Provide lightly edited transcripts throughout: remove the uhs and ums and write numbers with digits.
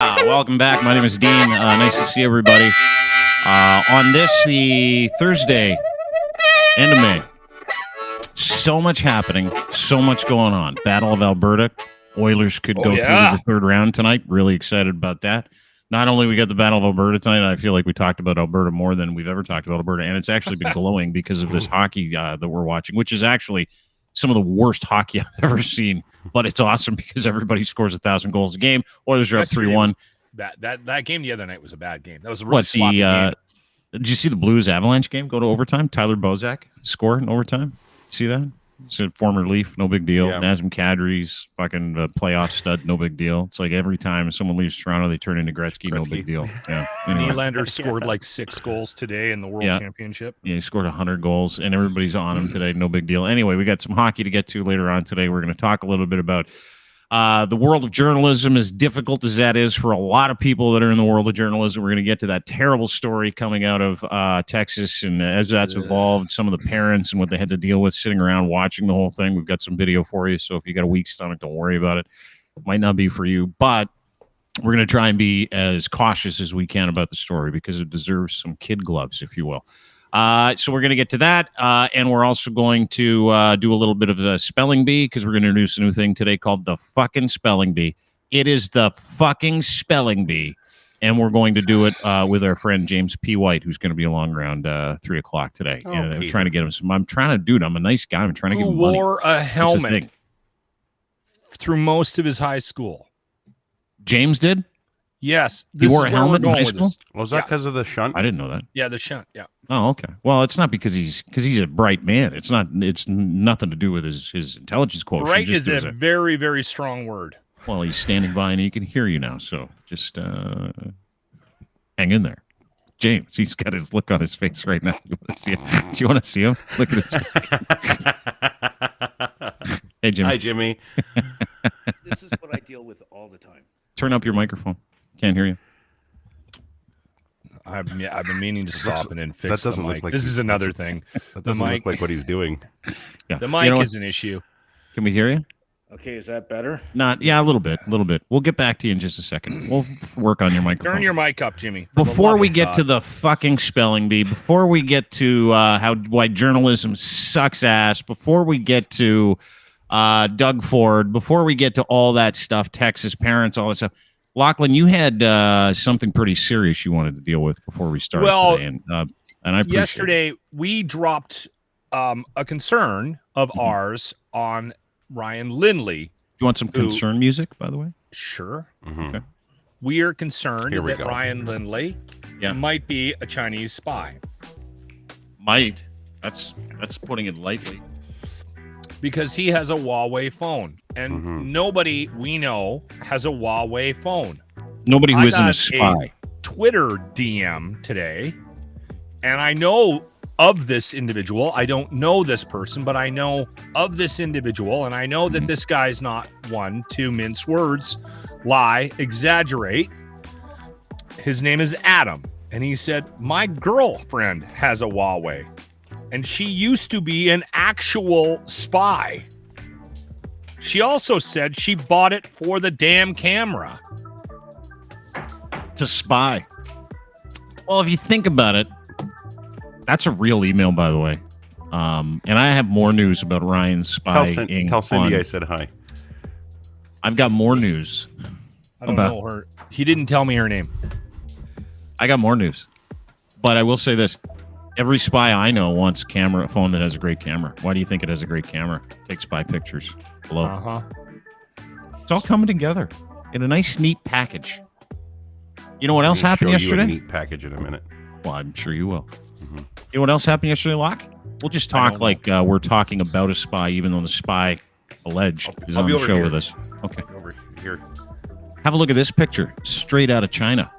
Welcome back. My name is Dean. Nice to see everybody. On this, the Thursday, end of May. So much happening. So much going on. Battle of Alberta. Oilers could go through to the third round tonight. Really excited about that. Not only we got the Battle of Alberta tonight, I feel like we talked about Alberta more than we've ever talked about Alberta, and it's actually been glowing because of this hockey that we're watching, which is actually some of the worst hockey I've ever seen. But it's awesome because everybody scores 1,000 goals a game. Oilers are up 3-1. That game the other night was a bad game. That was a really sloppy game. Did you see the Blues Avalanche game go to overtime? Tyler Bozak score in overtime. See that? It's a former Leaf, no big deal. Yeah. Nazem Kadri's fucking playoff stud, no big deal. It's like every time someone leaves Toronto, they turn into Gretzky. No big deal. Yeah. Anyway. Nylander scored like 6 goals today in the World Championship. Yeah, he scored 100 goals, and everybody's on him today. No big deal. Anyway, we got some hockey to get to later on today. We're going to talk a little bit about the world of journalism, as difficult as that is for a lot of people that are in the world of journalism. We're going to get to that terrible story coming out of Texas, and as that's evolved, some of the parents and what they had to deal with sitting around watching the whole thing. We've got some video for you, so if you got a weak stomach, don't worry about it. It might not be for you, but we're going to try and be as cautious as we can about the story because it deserves some kid gloves, if you will. So we're going to get to that, and we're also going to do a little bit of a spelling bee because we're going to introduce a new thing today called the fucking spelling bee. It is the fucking spelling bee, and we're going to do it with our friend James P. White, who's going to be along around 3 o'clock today. And I'm trying to get him some. I'm a nice guy. I'm trying to give him money. Who wore a helmet through most of his high school? James did? Yes. He wore a helmet in high school? Was that because of the shunt? I didn't know that. Yeah, the shunt. Yeah. Oh, okay. Well, it's not because he's a bright man. It's nothing to do with his intelligence quotient. Bright is a very, very strong word. Well, he's standing by and he can hear you now, so just hang in there. James, he's got his look on his face right now. Do you want to see him? Look at his face. Hey, Jimmy. Hi, Jimmy. This is what I deal with all the time. Turn up your microphone. Can't hear you. I've been meaning to stop and then fix the mic. Look like this is another thing. That doesn't look like what he's doing. Yeah. The mic is an issue. Can we hear you? Okay, is that better? Yeah, a little bit. We'll get back to you in just a second. We'll work on your microphone. Turn your mic up, Jimmy. Before we get to the fucking spelling bee, before we get to why journalism sucks ass, before we get to Doug Ford, before we get to all that stuff, Texas parents, all that stuff, Lochlin, you had something pretty serious you wanted to deal with before we started today, and I appreciate yesterday we dropped a concern of ours on Ryan Lindley. Do you want some concern music, by the way? Sure. Mm-hmm. Okay. We are concerned that Ryan Lindley might be a Chinese spy. Might. That's putting it lightly. Because he has a Huawei phone, and nobody we know has a Huawei phone. Nobody who isn't a spy. Twitter DM today, and I know of this individual. I don't know this person, but I know of this individual, and I know that this guy's not one to mince words, lie, exaggerate. His name is Adam, and he said, my girlfriend has a Huawei. And she used to be an actual spy. She also said she bought it for the damn camera. To spy. Well, if you think about it, that's a real email, by the way. And I have more news about Ryan spying. Tell Cindy I said hi. I've got more news. I don't know her. He didn't tell me her name. I got more news. But I will say this. Every spy I know wants a phone that has a great camera. Why do you think it has a great camera? Take spy pictures. Hello. It's all coming together in a nice, neat package. You know what else happened yesterday? A neat package in a minute. Well, I'm sure you will. You know what else happened yesterday, Locke? We'll just talk like we're talking about a spy, even though the spy alleged is on the show with us. Okay. Over here. Have a look at this picture, straight out of China.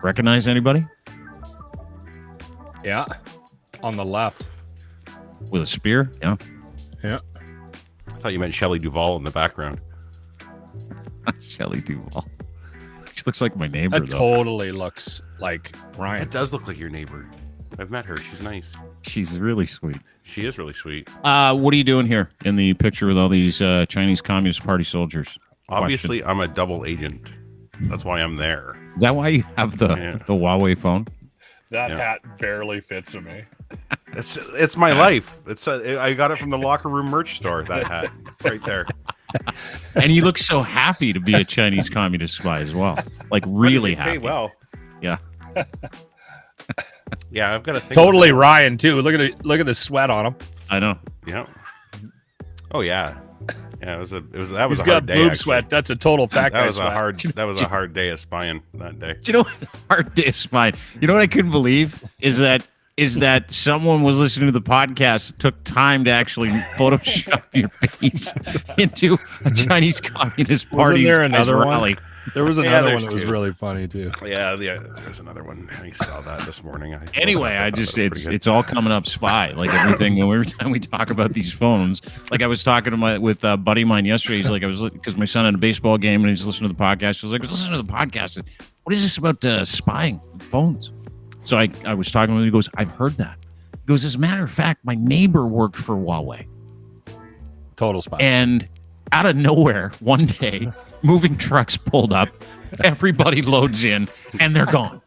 Recognize anybody? Yeah, on the left. With a spear? Yeah. Yeah. I thought you meant Shelley Duvall in the background. Shelley Duvall. She looks like my neighbor, That totally looks like Ryan. It does look like your neighbor. I've met her. She's nice. She's really sweet. She is really sweet. What are you doing here in the picture with all these Chinese Communist Party soldiers? Obviously, I'm a double agent. That's why I'm there. Is that why you have the Huawei phone? That Yeah. hat barely fits me. It's my life. I got it from the locker room merch store. That hat right there. And you look so happy to be a Chinese communist spy as well. Like really They pay happy. well. Yeah. Yeah, I've got a thing. Totally Ryan too. Look at the sweat on him. I know. Yeah. Oh yeah. Yeah, that was He's a hard got day. boob actually. sweat. That's a total fat guy That was sweat. a hard day of spying that day. Do you know what? Hard day is fine. You know what I couldn't believe is that someone was listening to the podcast, took time to actually Photoshop your face into a Chinese Communist Party there another one? rally. There was Yeah, another there's one that was two. really funny too. Yeah, there's another one. I saw that this morning. Anyway, I thought that was pretty good. it's all coming up spy, like everything. Every time we talk about these phones, like I was talking to with a buddy of mine yesterday. He's like, because my son had a baseball game and he's listening to the podcast. He was like, I was listening to the podcast. And, what is this about spying phones? So I was talking to him. He goes, I've heard that. He goes, as a matter of fact, my neighbor worked for Huawei. Total spy. And out of nowhere, one day, moving trucks pulled up, everybody loads in, and they're gone.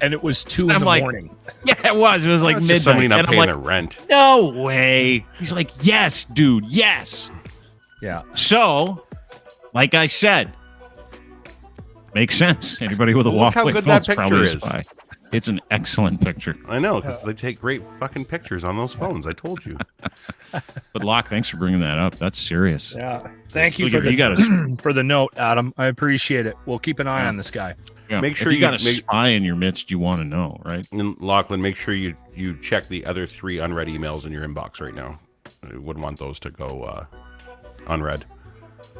And it was 2 in I'm the like, morning. Yeah, it was. It was like That's midnight. just somebody not And I'm paying like, their rent. no way. He's like, yes, dude, yes. Yeah. So, like I said, makes sense. Anybody with a Look how Huawei good phone's that probably a picture is. spy. It's an excellent picture. I know, because they take great fucking pictures on those phones. I told you. But Locke, thanks for bringing that up. That's serious. Yeah. Thank you Look for at- the, you gotta- for the note, Adam. I appreciate it. We'll keep an eye on this guy. Yeah. Make If sure you you got a make- spy in your midst, you want to know, right? And Lachlan, make sure you check the other 3 unread emails in your inbox right now. I wouldn't want those to go unread.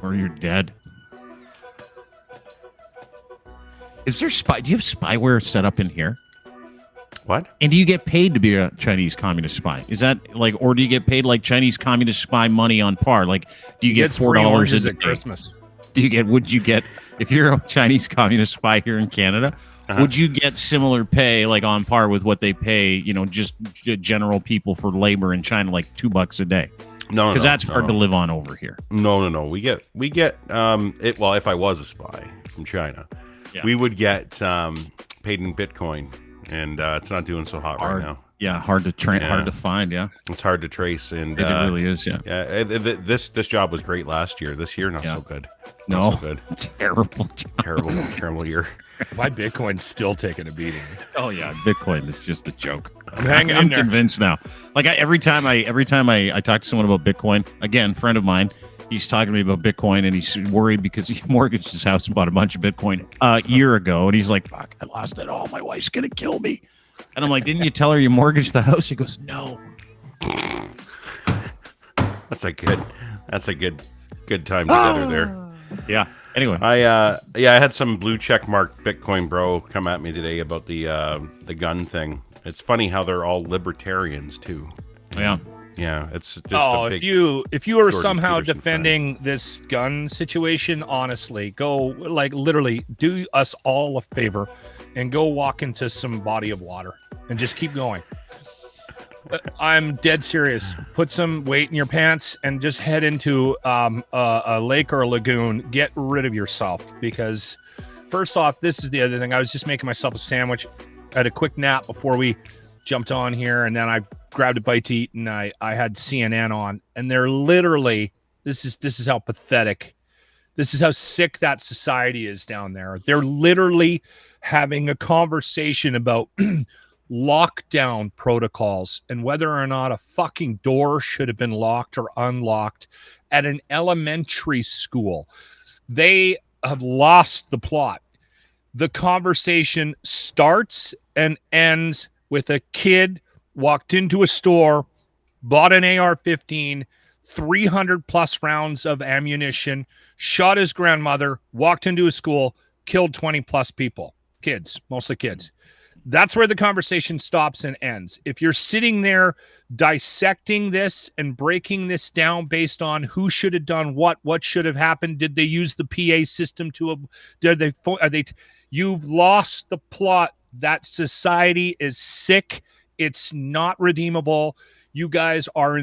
Or you're dead. Is there spy? Do you have spyware set up in here? What? And do you get paid to be a Chinese communist spy? Is that like, or do you get paid like Chinese communist spy money on par? Like, do you get Gets free $4 oranges a at day? Christmas. Would you get, if you're a Chinese communist spy here in Canada, would you get similar pay, like on par with what they pay, just general people for labor in China, like $2 a day? No, Because that's hard to live on over here. No. We get it. Well, if I was a spy from China, Yeah. we would get paid in Bitcoin, and it's not doing so hot right now. Yeah, hard to train, Yeah. hard to find. Yeah, It's hard to trace, and it really is. Yeah, yeah. This job was great last year. This year, not so good. no, Not so good. terrible. Terrible year. My Bitcoin's still taking a beating. Oh yeah, Bitcoin is just a joke. I'm hanging I'm in there. convinced now. Like every time I talk to someone about Bitcoin, again, friend of mine, he's talking to me about Bitcoin, and he's worried because he mortgaged his house and bought a bunch of Bitcoin a year ago, and he's like, "Fuck, I lost it all. My wife's gonna kill me." And I'm like, "Didn't you tell her you mortgaged the house?" He goes, "No." That's a good time together there. Yeah. Anyway, I had some blue check mark Bitcoin bro come at me today about the gun thing. It's funny how they're all libertarians too. yeah. Yeah, it's just Oh, a big, if you are Jordan somehow Peterson defending this gun situation, honestly, go like literally do us all a favor and go walk into some body of water and just keep going. I'm dead serious. Put some weight in your pants and just head into a lake or a lagoon. Get rid of yourself, because first off, this is the other thing. I was just making myself a sandwich. I had a quick nap before we jumped on here, and then I grabbed a bite to eat, and I had CNN on, and they're literally, this is how pathetic, this is how sick that society is down there. They're literally having a conversation about lockdown protocols and whether or not a fucking door should have been locked or unlocked at an elementary school. They have lost the plot. The conversation starts and ends with a kid walked into a store, bought an AR-15, 300 plus rounds of ammunition, shot his grandmother, walked into a school, killed 20 plus people. Kids, mostly kids. That's where the conversation stops and ends. If you're sitting there dissecting this and breaking this down based on who should have done what should have happened, did they use the PA system you've lost the plot. That society is sick. It's not redeemable. You guys are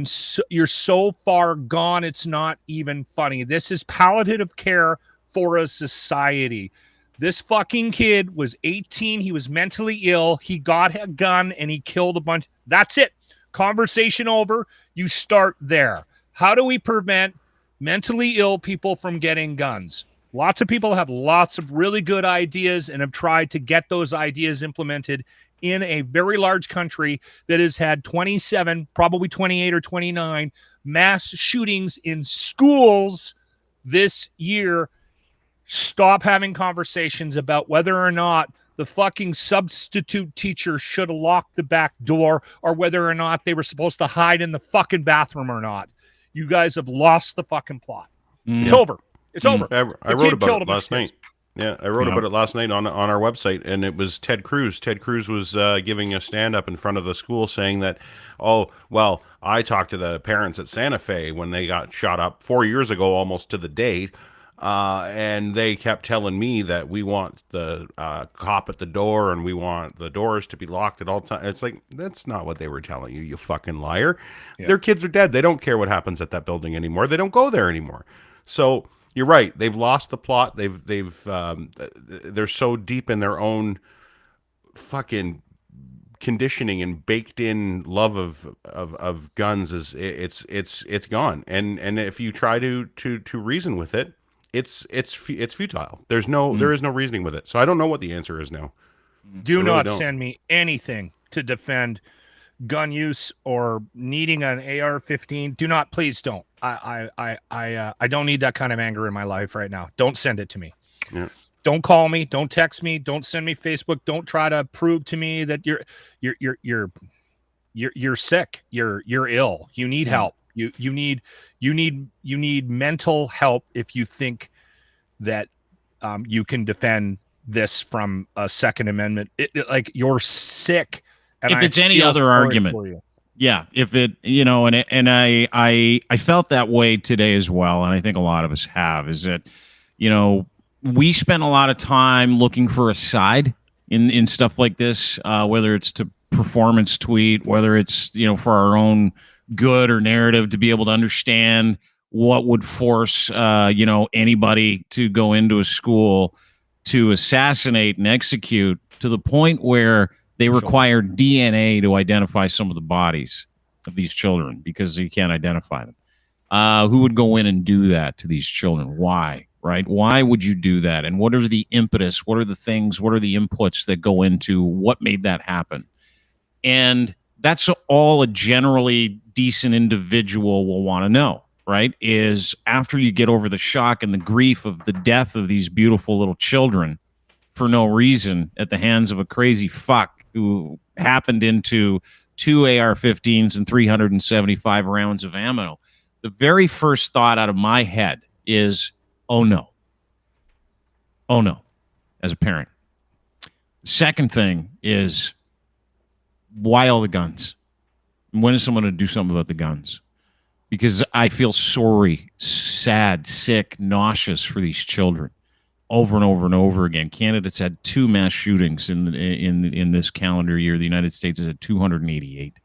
you're so far gone, it's not even funny. This is palliative care for a society. This fucking kid was 18. He was mentally ill. He got a gun and he killed a bunch. That's it. Conversation over. You start there. How do we prevent mentally ill people from getting guns? Lots of people have lots of really good ideas and have tried to get those ideas implemented in a very large country that has had 27, probably 28 or 29 mass shootings in schools this year. Stop having conversations about whether or not the fucking substitute teacher should have locked the back door or whether or not they were supposed to hide in the fucking bathroom or not. You guys have lost the fucking plot. It's over. It's over. I wrote about it last night. Yeah, I wrote about it last night on our website, and it was Ted Cruz. Ted Cruz was giving a stand-up in front of the school saying that, oh, well, I talked to the parents at Santa Fe when they got shot up 4 years ago, almost to the date, and they kept telling me that we want the cop at the door and we want the doors to be locked at all times. It's like, that's not what they were telling you, you fucking liar. Yeah. Their kids are dead. They don't care what happens at that building anymore. They don't go there anymore. So you're right. They've lost the plot. They're so deep in their own fucking conditioning and baked in love of guns it's gone. And if you try to reason with it, it's futile. There is no reasoning with it. So I don't know what the answer is now. Do not send me anything to defend gun use or needing an AR-15. Do not, please don't. I don't need that kind of anger in my life right now. Don't send it to me. Yeah. Don't call me. Don't text me. Don't send me Facebook. Don't try to prove to me that you're sick. You're ill. You need help. You need mental help if you think that you can defend this from a Second Amendment. Like you're sick. And if it's any other argument. Yeah, if it, and I felt that way today as well, and I think a lot of us have, is that, we spend a lot of time looking for a side in stuff like this, whether it's to performance tweet, whether it's, for our own good or narrative to be able to understand what would force, anybody to go into a school to assassinate and execute to the point where they require DNA to identify some of the bodies of these children because you can't identify them. Who would go in and do that to these children? Why, right? Why would you do that? And what are the impetus? What are the things? What are the inputs that go into what made that happen? And that's all a generally decent individual will want to know, right? Is after you get over the shock and the grief of the death of these beautiful little children for no reason at the hands of a crazy fuck who happened into 2 AR-15s and 375 rounds of ammo, the very first thought out of my head is, oh no, as a parent. The second thing is, why all the guns? When is someone going to do something about the guns? Because I feel sorry, sad, sick, nauseous for these children. Over and over and over again. Canada's had 2 mass shootings in this calendar year. The United States has had 288.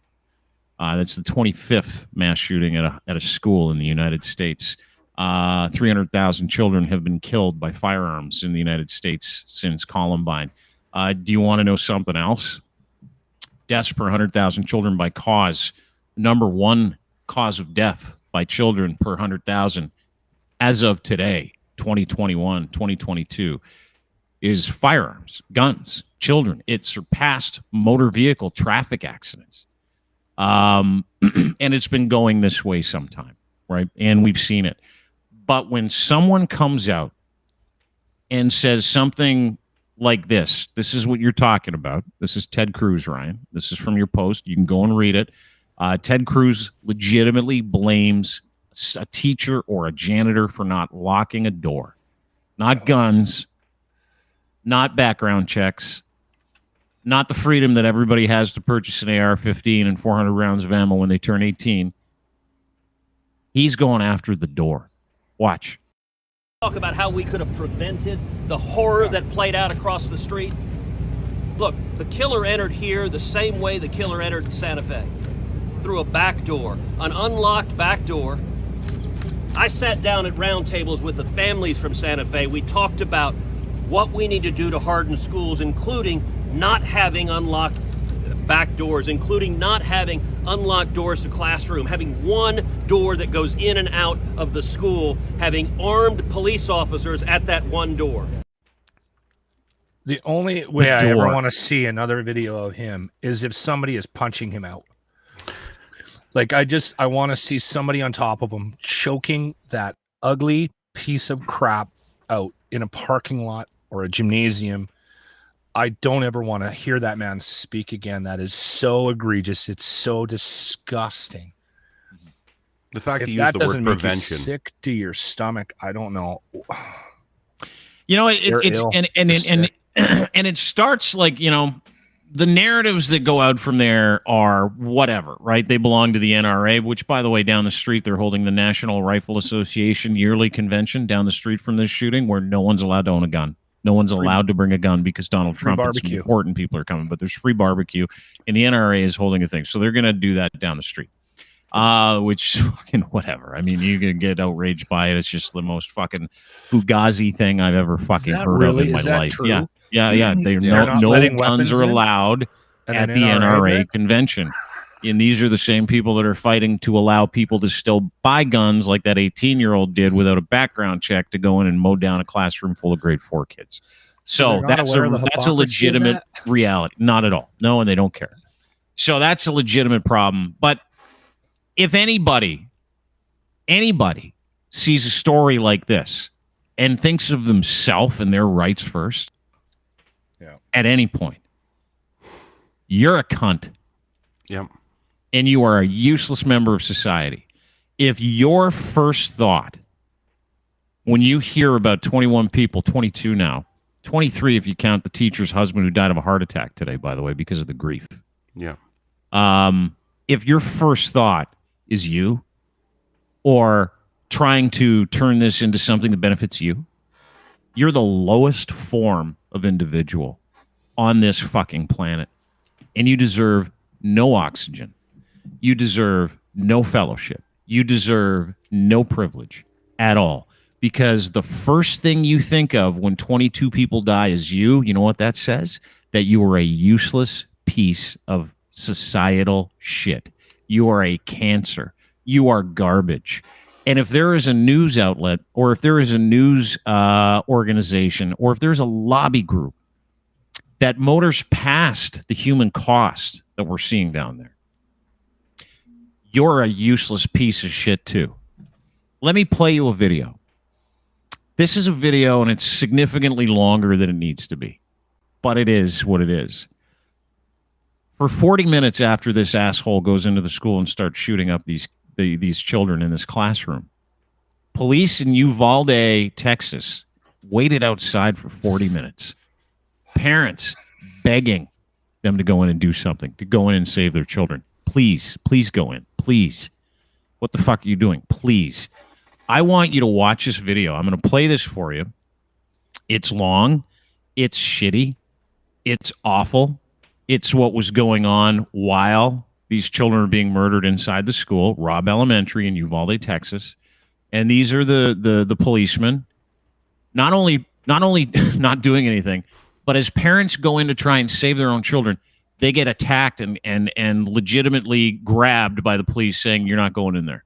That's the 25th mass shooting at a school in the United States. 300,000 children have been killed by firearms in the United States since Columbine. Do you want to know something else? Deaths per 100,000 children by cause. Number 1 cause of death by children per 100,000 as of today. 2021, 2022 is firearms, guns, children. It surpassed motor vehicle traffic accidents. And it's been going this way sometime, right? And we've seen it. But when someone comes out and says something like this is what you're talking about. This is Ted Cruz, Ryan. This is from your post. You can go and read it. Ted Cruz legitimately blames a teacher or a janitor for not locking a door, not guns, not background checks, not the freedom that everybody has to purchase an AR-15 and 400 rounds of ammo when they turn 18. He's going after the door. Watch. Talk about how we could have prevented the horror that played out across the street. Look, the killer entered here the same way the killer entered in Santa Fe, through a back door, an unlocked back door. I sat down at round tables with the families from Santa Fe. We talked about what we need to do to harden schools, including not having unlocked back doors, including not having unlocked doors to classroom, having one door that goes in and out of the school, having armed police officers at that one door. The only way I ever want to see another video of him is if somebody is punching him out. Like, I want to see somebody on top of him choking that ugly piece of crap out in a parking lot or a gymnasium. I don't ever want to hear that man speak again. That is so egregious. It's so disgusting. The fact if he that used the doesn't word make you prevention. sick to your stomach, I don't know. You know, They're it's ill. and They're sick. and it starts like, you know, the narratives that go out from there are whatever, right? They belong to the NRA, which, by the way, down the street, they're holding the National Rifle Association yearly convention down the street from this shooting, where no one's allowed to own a gun. No one's allowed to bring a gun because Donald Trump and some important people are coming, but there's free barbecue, and the NRA is holding a thing. So they're going to do that down the street, which fucking whatever. I mean, you can get outraged by it. It's just the most fucking fugazi thing I've ever fucking heard of in my life. True? Yeah. No guns are allowed at the NRA convention. And these are the same people that are fighting to allow people to still buy guns like that 18-year-old did without a background check to go in and mow down a classroom full of grade 4 kids. So that's a legitimate reality. Not at all. No, and they don't care. So that's a legitimate problem. But if anybody sees a story like this and thinks of themselves and their rights first, at any point, you're a cunt. Yep. And you are a useless member of society. If your first thought, when you hear about 21 people, 22 now, 23 if you count the teacher's husband who died of a heart attack today, by the way, because of the grief. Yeah. If your first thought is you, or trying to turn this into something that benefits you, you're the lowest form of individual on this fucking planet. And you deserve no oxygen. You deserve no fellowship. You deserve no privilege at all. Because the first thing you think of when 22 people die is you. You know what that says? That you are a useless piece of societal shit. You are a cancer. You are garbage. And if there is a news outlet, or if there is a news organization, or if there's a lobby group that motors past the human cost that we're seeing down there, you're a useless piece of shit too. Let me play you a video. This is a video, and it's significantly longer than it needs to be, but it is what it is. For 40 minutes after this asshole goes into the school and starts shooting up these children in this classroom, police in Uvalde, Texas, waited outside for 40 minutes. Parents begging them to go in and do something, to go in and save their children. Please go in. Please. What the fuck are you doing? Please. I want you to watch this video. I'm going to play this for you. It's long. It's shitty. It's awful. It's what was going on while these children are being murdered inside the school, Robb Elementary in Uvalde, Texas. And these are the policemen, not only not doing anything, but as parents go in to try and save their own children, they get attacked and legitimately grabbed by the police saying, you're not going in there.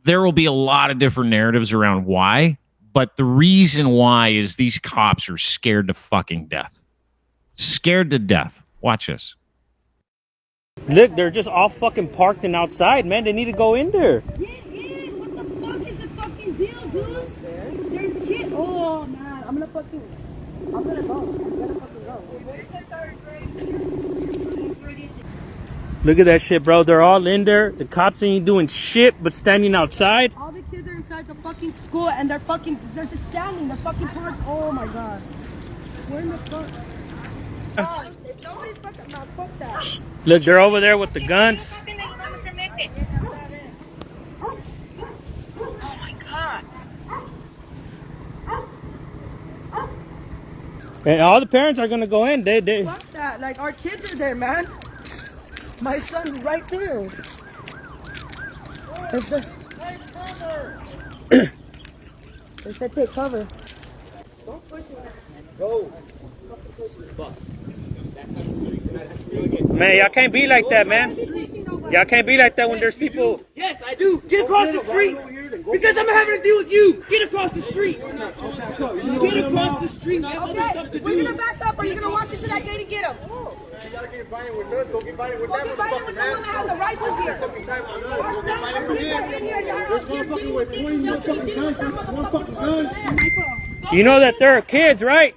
There will be a lot of different narratives around why, but the reason why is these cops are scared to fucking death. Scared to death. Watch this. Look, they're just all fucking parked and outside, man. They need to go in there. Get in! What the fuck is the fucking deal, dude? There's kids. Oh, man. I'm gonna go. I'm gonna fucking go. Look at that shit, bro. They're all in there. The cops ain't doing shit but standing outside. All the kids are inside the fucking school and they're just standing. They're fucking parked. Oh my god. Where in the fuck? Oh, nobody's fucking not. Fuck that. Look, they're over there with the guns. Oh my god. And all the parents are gonna go in. They. Fuck that. Like, our kids are there, man. My son's right there. They said take cover. Don't push me. Man, y'all can't be like that, man. Y'all can't be like that when there's people. Yes, I do. Get across the street. Because I'm having to deal with you. Get across the street. Get across the street. We have other stuff to do. We're gonna back up, or you're gonna walk into that gate and get him. You gotta get violent with us. Go get violent with that motherfucker, man. That has the rifle here. This motherfucker with 20 motherfucking guns. One fucking gun. You know that they're kids, right?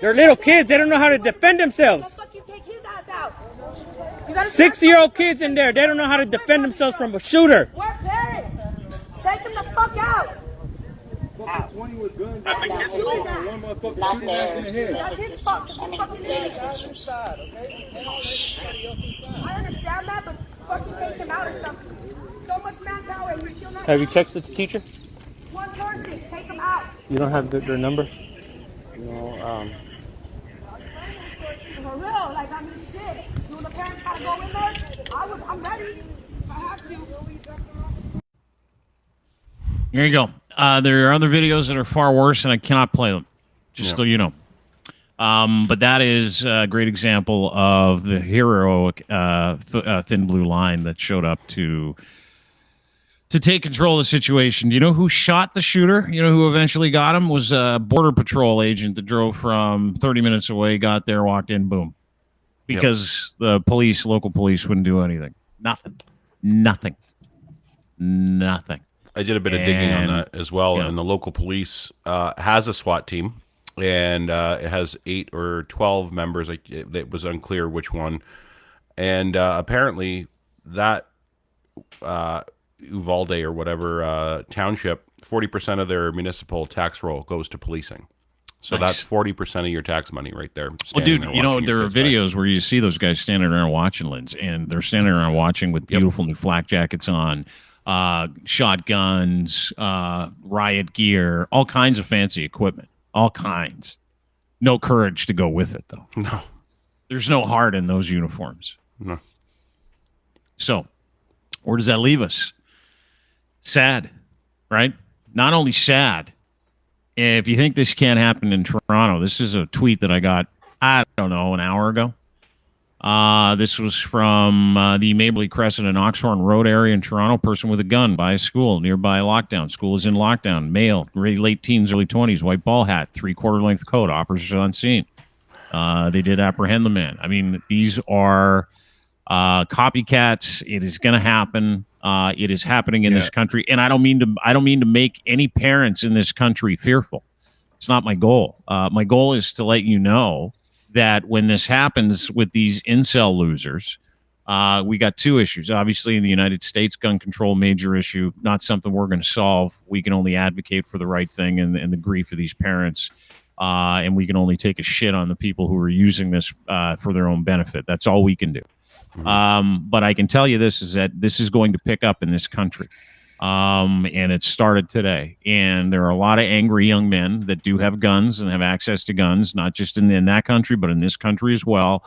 They're little kids. They don't know how to defend themselves. 6-year-old kids in there. They don't know how to defend themselves from a shooter. We're parents. Take them the fuck out. 20 with guns. One motherfucker shooting us in the head. That's his fault. I understand that, but fucking take him out or something. So much manpower and you're still not. Have you texted the teacher? One person, take him out. You don't have their number? No, For real, like I mean shit. Do the parents gotta go in there? I'm ready. I have to. Here you go. There are other videos that are far worse, and I cannot play them, just so you know. But that is a great example of the heroic Thin Blue Line that showed up to take control of the situation. Do you know who shot the shooter? You know who eventually got him? Was a Border Patrol agent that drove from 30 minutes away, got there, walked in, boom. Because the police, local police, wouldn't do anything. Nothing. I did a bit of digging on that as well, and the local police has a SWAT team, and it has 8 or 12 members. It was unclear which one, and apparently that Uvalde or whatever township, 40% of their municipal tax roll goes to policing. So that's 40% of your tax money right there. Well, dude, you know, there are videos where you see those guys standing around watching, Linz, and they're standing around watching with beautiful new flak jackets on, shotguns, riot gear, all kinds of fancy equipment, all kinds. No courage to go with it, though. No. There's no heart in those uniforms. No. So, where does that leave us? Sad, right? Not only sad. If you think this can't happen in Toronto, this is a tweet that I got, I don't know, an hour ago. This was from the Mabley Crescent and Oxhorn Road area in Toronto. Person with a gun by a school, nearby lockdown. School is in lockdown. Male, late teens, early 20s, white ball hat, 3/4 length coat. Officers on scene. They did apprehend the man. I mean, these are copycats. It is going to happen. It is happening in this country, and I don't mean to make any parents in this country fearful. It's not my goal. My goal is to let you know that when this happens with these incel losers, we got 2 issues. Obviously, in the United States, gun control, major issue, not something we're going to solve. We can only advocate for the right thing and the grief of these parents, and we can only take a shit on the people who are using this for their own benefit. That's all we can do. But I can tell you this is that this is going to pick up in this country. And it started today. And there are a lot of angry young men that do have guns and have access to guns, not just in that country, but in this country as well.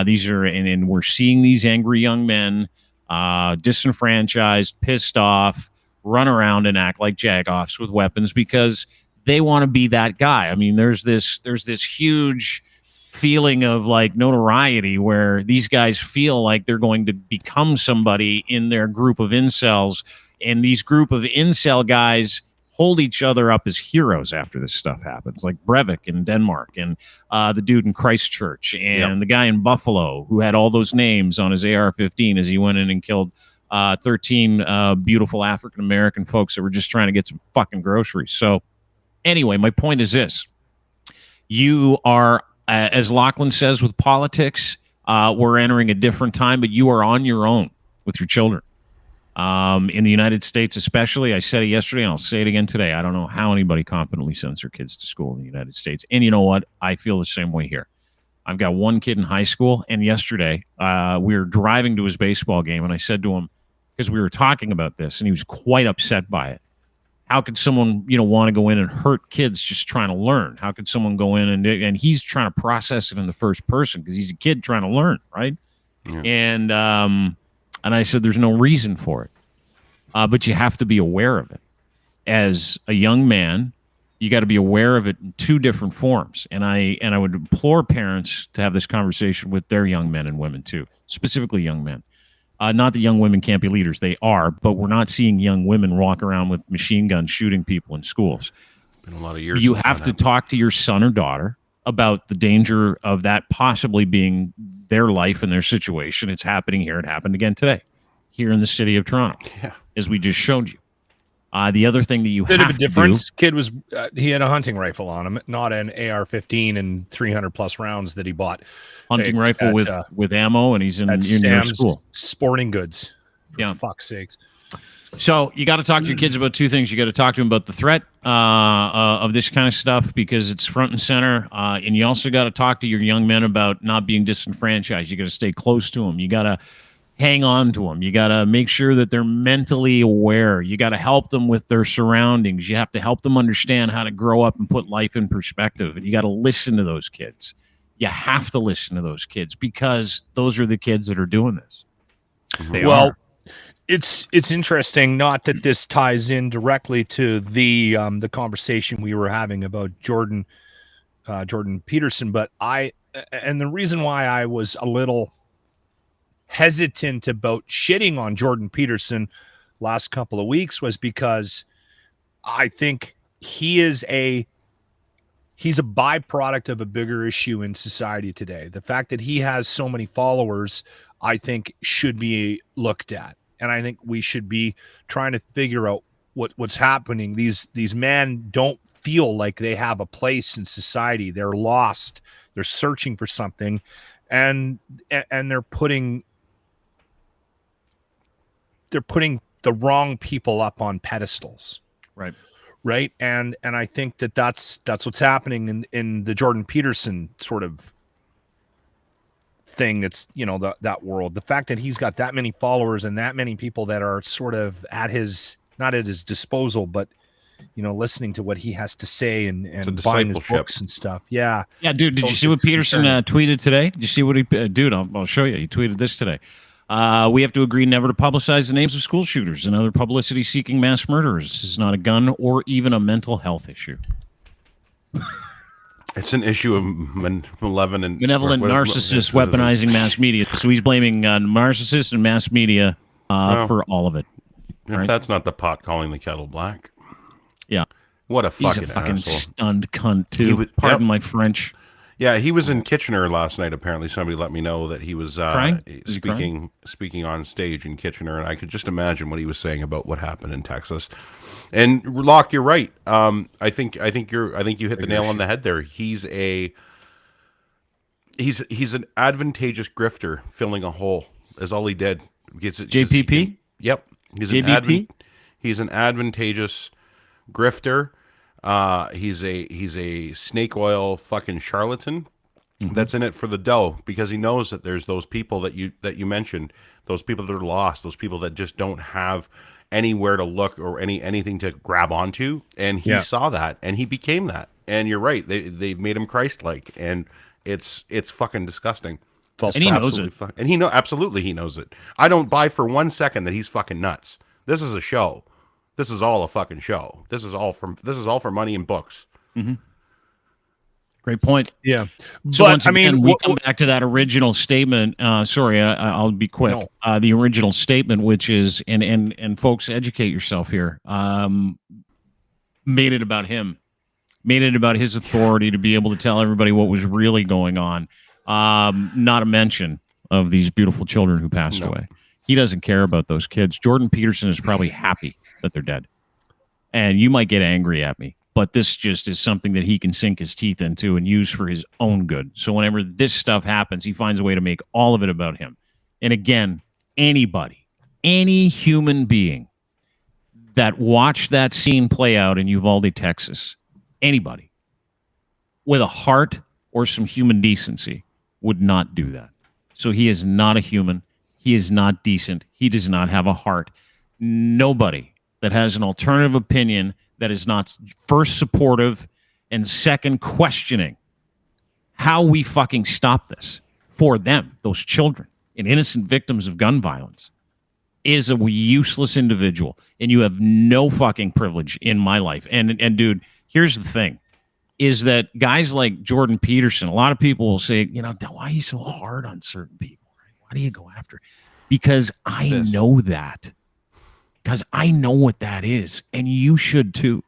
These are, and we're seeing these angry young men, disenfranchised, pissed off, run around and act like jagoffs with weapons because they want to be that guy. I mean, there's this huge feeling of like notoriety where these guys feel like they're going to become somebody in their group of incels, and these group of incel guys hold each other up as heroes after this stuff happens, like Breivik in Denmark and the dude in Christchurch and the guy in Buffalo who had all those names on his AR-15 as he went in and killed 13 beautiful African-American folks that were just trying to get some fucking groceries. So anyway, my point is this. You are as Lochlin says with politics, we're entering a different time, but you are on your own with your children. In the United States especially, I said it yesterday and I'll say it again today. I don't know how anybody confidently sends their kids to school in the United States. And you know what? I feel the same way here. I've got one kid in high school, and yesterday we were driving to his baseball game, and I said to him, because we were talking about this, and he was quite upset by it. How could someone, want to go in and hurt kids just trying to learn? How could someone go in and he's trying to process it in the first person because he's a kid trying to learn, right? Yeah. And I said, there's no reason for it, but you have to be aware of it. As a young man, You got to be aware of it in two different forms. And I would implore parents to have this conversation with their young men and women too, specifically young men. Not that young women can't be leaders. They are, but we're not seeing young women walk around with machine guns shooting people in schools. Been a lot of years. You have to talk to your son or daughter about the danger of that possibly being their life and their situation. It's happening here. It happened again today here in the city of Toronto, as we just showed you. The other thing that you Bit have of a to difference. do, Kid was he had a hunting rifle on him, not an AR-15 and 300 plus rounds that he bought. hunting rifle with ammo, and he's in your school. Sporting Goods. Yeah, fuck's sakes. So you got to talk to your kids about two things. You got to talk to them about the threat of this kind of stuff because it's front and center, and you also got to talk to your young men about not being disenfranchised. You got to stay close to them. You got to hang on to them. You got to make sure that they're mentally aware. You got to help them with their surroundings. You have to help them understand how to grow up and put life in perspective. And you got to listen to those kids. You have to listen to those kids because those are the kids that are doing this. They are. It's interesting. Not that this ties in directly to the conversation we were having about Jordan Peterson, but the reason why I was a little hesitant about shitting on Jordan Peterson last couple of weeks was because I think he's a byproduct of a bigger issue in society today. The fact that he has so many followers, I think, should be looked at. And I think we should be trying to figure out what's happening. These men don't feel like they have a place in society. They're lost. They're searching for something, and they're putting the wrong people up on pedestals. Right. And I think that's what's happening in the Jordan Peterson sort of thing. That's, that world. The fact that he's got that many followers and that many people that are sort of not at his disposal, but listening to what he has to say and buying his books and stuff. Yeah. Dude, did you see what Peterson tweeted today? Did you see what he dude? I'll show you. He tweeted this today. We have to agree never to publicize the names of school shooters and other publicity-seeking mass murderers. This is not a gun or even a mental health issue. It's an issue of benevolent narcissists weaponizing mass media. So he's blaming narcissists and mass media for all of it. If that's not the pot calling the kettle black. Yeah. What a fucking He's a fucking asshole. stunned cunt, too. Pardon my French. Yeah, he was in Kitchener last night. Apparently, somebody let me know that he was speaking on stage in Kitchener, and I could just imagine what he was saying about what happened in Texas. And Locke, you're right. I think you hit the nail on the head there. He's an advantageous grifter filling a hole. Is all he did. JPP. Yep. He's an advantageous grifter. He's a snake oil fucking charlatan that's in it for the dough because he knows that there's those people that you mentioned, those people that are lost, those people that just don't have anywhere to look or anything to grab onto, and he saw that and he became that. And you're right, they've made him Christ-like, and it's fucking disgusting. And he knows it. And he knows it. I don't buy for 1 second that he's fucking nuts. This is a show. This is all a fucking show. This is all for money and books. Mm-hmm. Great point. Yeah. So once again, we come back to that original statement. Sorry, I'll be quick. No. The original statement, which is, and folks, educate yourself here. Made it about him. Made it about his authority to be able to tell everybody what was really going on. Not a mention of these beautiful children who passed away. He doesn't care about those kids. Jordan Peterson is probably happy that they're dead. And you might get angry at me, but this just is something that he can sink his teeth into and use for his own good. So whenever this stuff happens, he finds a way to make all of it about him. And again, anybody, any human being that watched that scene play out in Uvalde, Texas, anybody with a heart or some human decency would not do that. So he is not a human. He is not decent. He does not have a heart. Nobody that has an alternative opinion that is not first supportive and second questioning how we fucking stop this for them, those children and innocent victims of gun violence, is a useless individual. And you have no fucking privilege in my life. And dude, here's the thing, is that guys like Jordan Peterson, a lot of people will say, why are you so hard on certain people? Why do you go after? Because I know that. Because I know what that is, and you should too.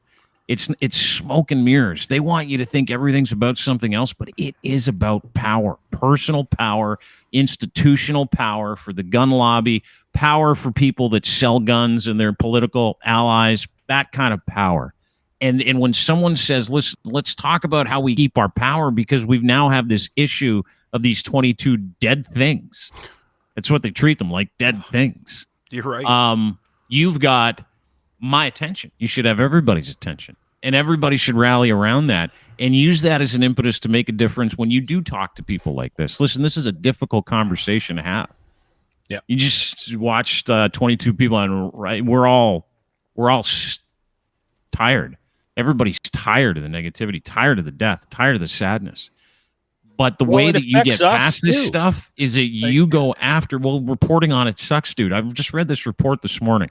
It's smoke and mirrors. They want you to think everything's about something else, but it is about power, personal power, institutional power for the gun lobby, power for people that sell guns and their political allies, that kind of power. And when someone says, let's talk about how we keep our power because we now have this issue of these 22 dead things. That's what they treat them like, dead things. You're right. You've got my attention. You should have everybody's attention, and everybody should rally around that and use that as an impetus to make a difference when you do talk to people like this. Listen, this is a difficult conversation to have. Yeah, you just watched 22 people, and we're all tired. Everybody's tired of the negativity, tired of the death, tired of the sadness. But the way that you get past this stuff is that you go after. Well, reporting on it sucks, dude. I've just read this report this morning.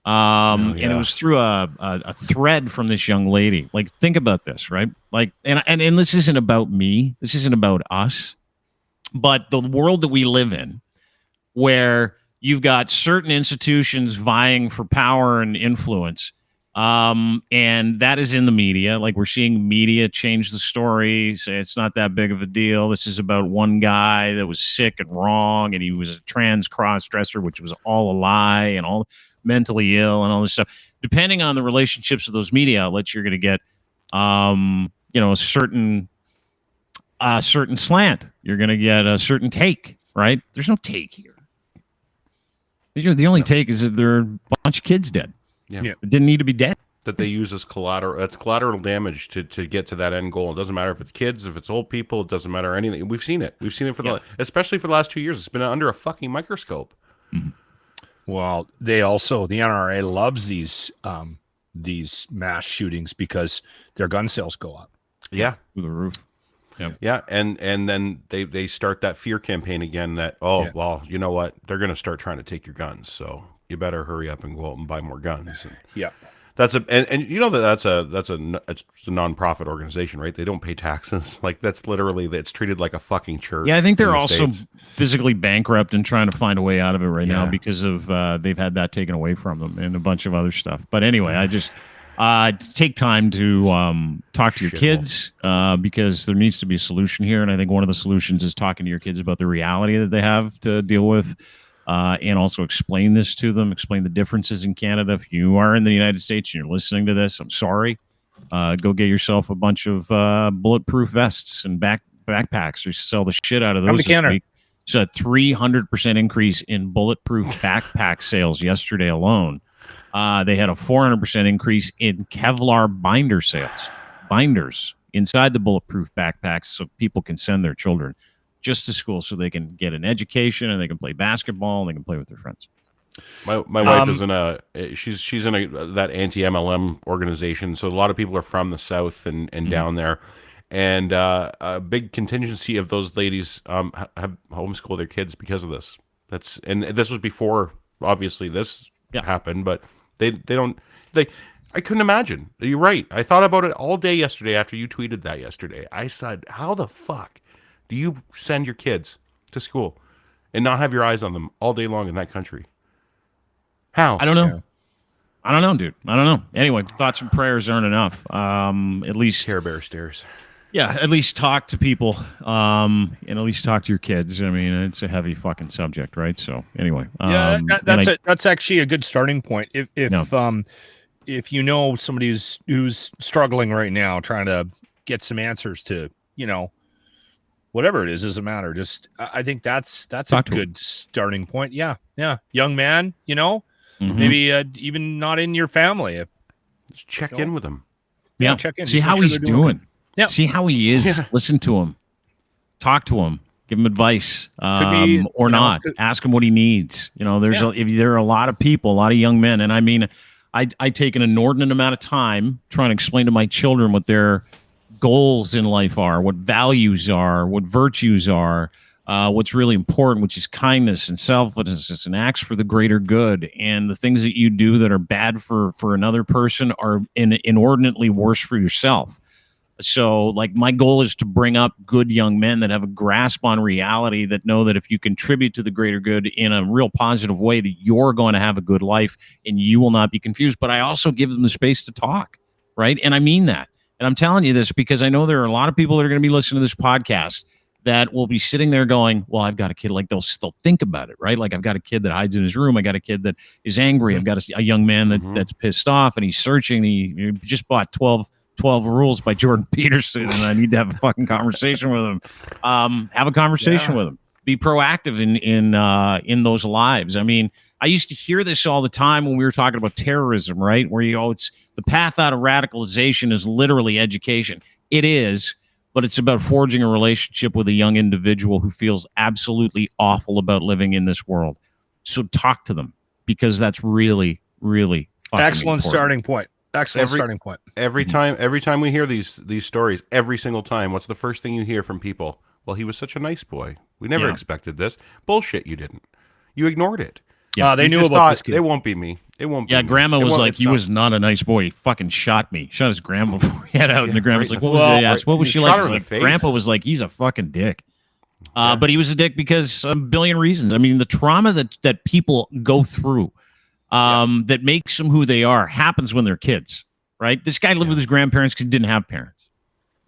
And it was through a thread from this young lady. Like, think about this, right? Like, and this isn't about me. This isn't about us. But the world that we live in, where you've got certain institutions vying for power and influence, and that is in the media. Like, we're seeing media change the story, say it's not that big of a deal. This is about one guy that was sick and wrong, and he was a trans cross-dresser, which was all a lie, and all mentally ill and all this stuff. Depending on the relationships of those media outlets, you're going to get, a certain slant. You're going to get a certain take, right? There's no take here. The only take is that there are a bunch of kids dead. Yeah. It didn't need to be dead. That they use as collateral. It's collateral damage to get to that end goal. It doesn't matter if it's kids, if it's old people. It doesn't matter anything. We've seen it. We've seen it especially for the last 2 years. It's been under a fucking microscope. Mm-hmm. Well, the NRA loves these mass shootings because their gun sales go up. Yeah, through the roof. Yeah, and then they start that fear campaign again. That well, you know what? They're going to start trying to take your guns, so you better hurry up and go out and buy more guns. And that's and you know that's a non-profit organization, right? They don't pay taxes. Like, that's literally, it's treated like a fucking church. Yeah, I think they're also physically bankrupt and trying to find a way out of it right now because of they've had that taken away from them and a bunch of other stuff. But anyway, I just take time to talk to your kids because there needs to be a solution here, and I think one of the solutions is talking to your kids about the reality that they have to deal with. And also explain this to them, explain the differences in Canada. If you are in the United States and you're listening to this, I'm sorry. Go get yourself a bunch of bulletproof vests and backpacks, or sell the shit out of those this week. So a 300% increase in bulletproof backpack sales yesterday alone. They had a 400% increase in Kevlar binder sales. Binders inside the bulletproof backpacks so people can send their children just to school so they can get an education and they can play basketball and they can play with their friends. My wife is in she's in that anti-MLM organization. So a lot of people are from the South and down there, and a big contingency of those ladies have homeschooled their kids because of this. This was before obviously this happened, but they I couldn't imagine. You're right. I thought about it all day yesterday after you tweeted that yesterday. I said, how the fuck do you send your kids to school and not have your eyes on them all day long in that country? How? I don't know. Yeah. I don't know, dude. I don't know. Anyway, thoughts and prayers aren't enough. At least Care Bear stairs. Yeah, at least talk to people, and at least talk to your kids. I mean, it's a heavy fucking subject, right? So anyway, that's actually a good starting point. If you know somebody who's struggling right now, trying to get some answers to, whatever it is, doesn't matter. Just, I think that's a good starting point. Yeah. Young man, maybe even not in your family. Just check in with him. Yeah. Check in. See how he's doing. Yeah. See how he is. Yeah. Listen to him. Talk to him. Give him advice, or not. Ask him what he needs. There are a lot of people, a lot of young men, and I mean, I take an inordinate amount of time trying to explain to my children what their goals in life are, what values are, what virtues are, what's really important, which is kindness and selflessness and acts for the greater good. And the things that you do that are bad for another person are inordinately worse for yourself. So, like, my goal is to bring up good young men that have a grasp on reality, that know that if you contribute to the greater good in a real positive way, that you're going to have a good life and you will not be confused. But I also give them the space to talk, right? And I mean that. And I'm telling you this because I know there are a lot of people that are going to be listening to this podcast that will be sitting there going, well, I've got a kid. Like, they'll still think about it, right? Like, I've got a kid that hides in his room. I got a kid that is angry. I've got a young man that's pissed off and he's searching. He just bought 12 Rules by Jordan Peterson, and I need to have a fucking conversation with him. Have a conversation with him. Be proactive in those lives. I mean, I used to hear this all the time when we were talking about terrorism, right? Where it's the path out of radicalization is literally education. It is, but it's about forging a relationship with a young individual who feels absolutely awful about living in this world. So talk to them, because that's really, really fucking excellent important. starting point. Excellent starting point. Every time we hear these stories, every single time, what's the first thing you hear from people? Well, he was such a nice boy. We never expected this. Bullshit, you didn't. You ignored it. Yeah, they You knew just about thought, this kid. It won't be me. It won't be Yeah, me. grandma It was won't- like, it's he not- was not a nice boy. He fucking shot me. Shot his grandma before he had out. And the grandma's right. like, what was Well, it? Asked, what was he she shot like? her He's in the like, face. grandpa was like, he's a fucking dick. But he was a dick because a billion reasons. I mean, the trauma that people go through that makes them who they are happens when they're kids, right? This guy lived with his grandparents because he didn't have parents.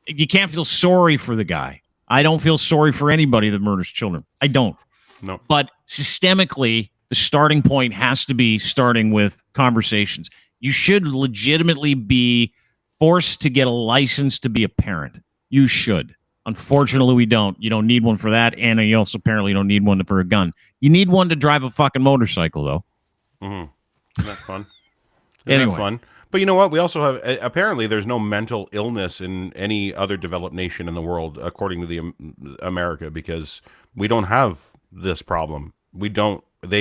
You can't feel sorry for the guy. I don't feel sorry for anybody that murders children. I don't. No. But systemically, the starting point has to be starting with conversations. You should legitimately be forced to get a license to be a parent. You should. Unfortunately, we don't. You don't need one for that, and you also apparently don't need one for a gun. You need one to drive a fucking motorcycle, though. Isn't that fun? Isn't Anyway. that fun? But you know what? We also have, apparently there's no mental illness in any other developed nation in the world, according to the America, because we don't have this problem. They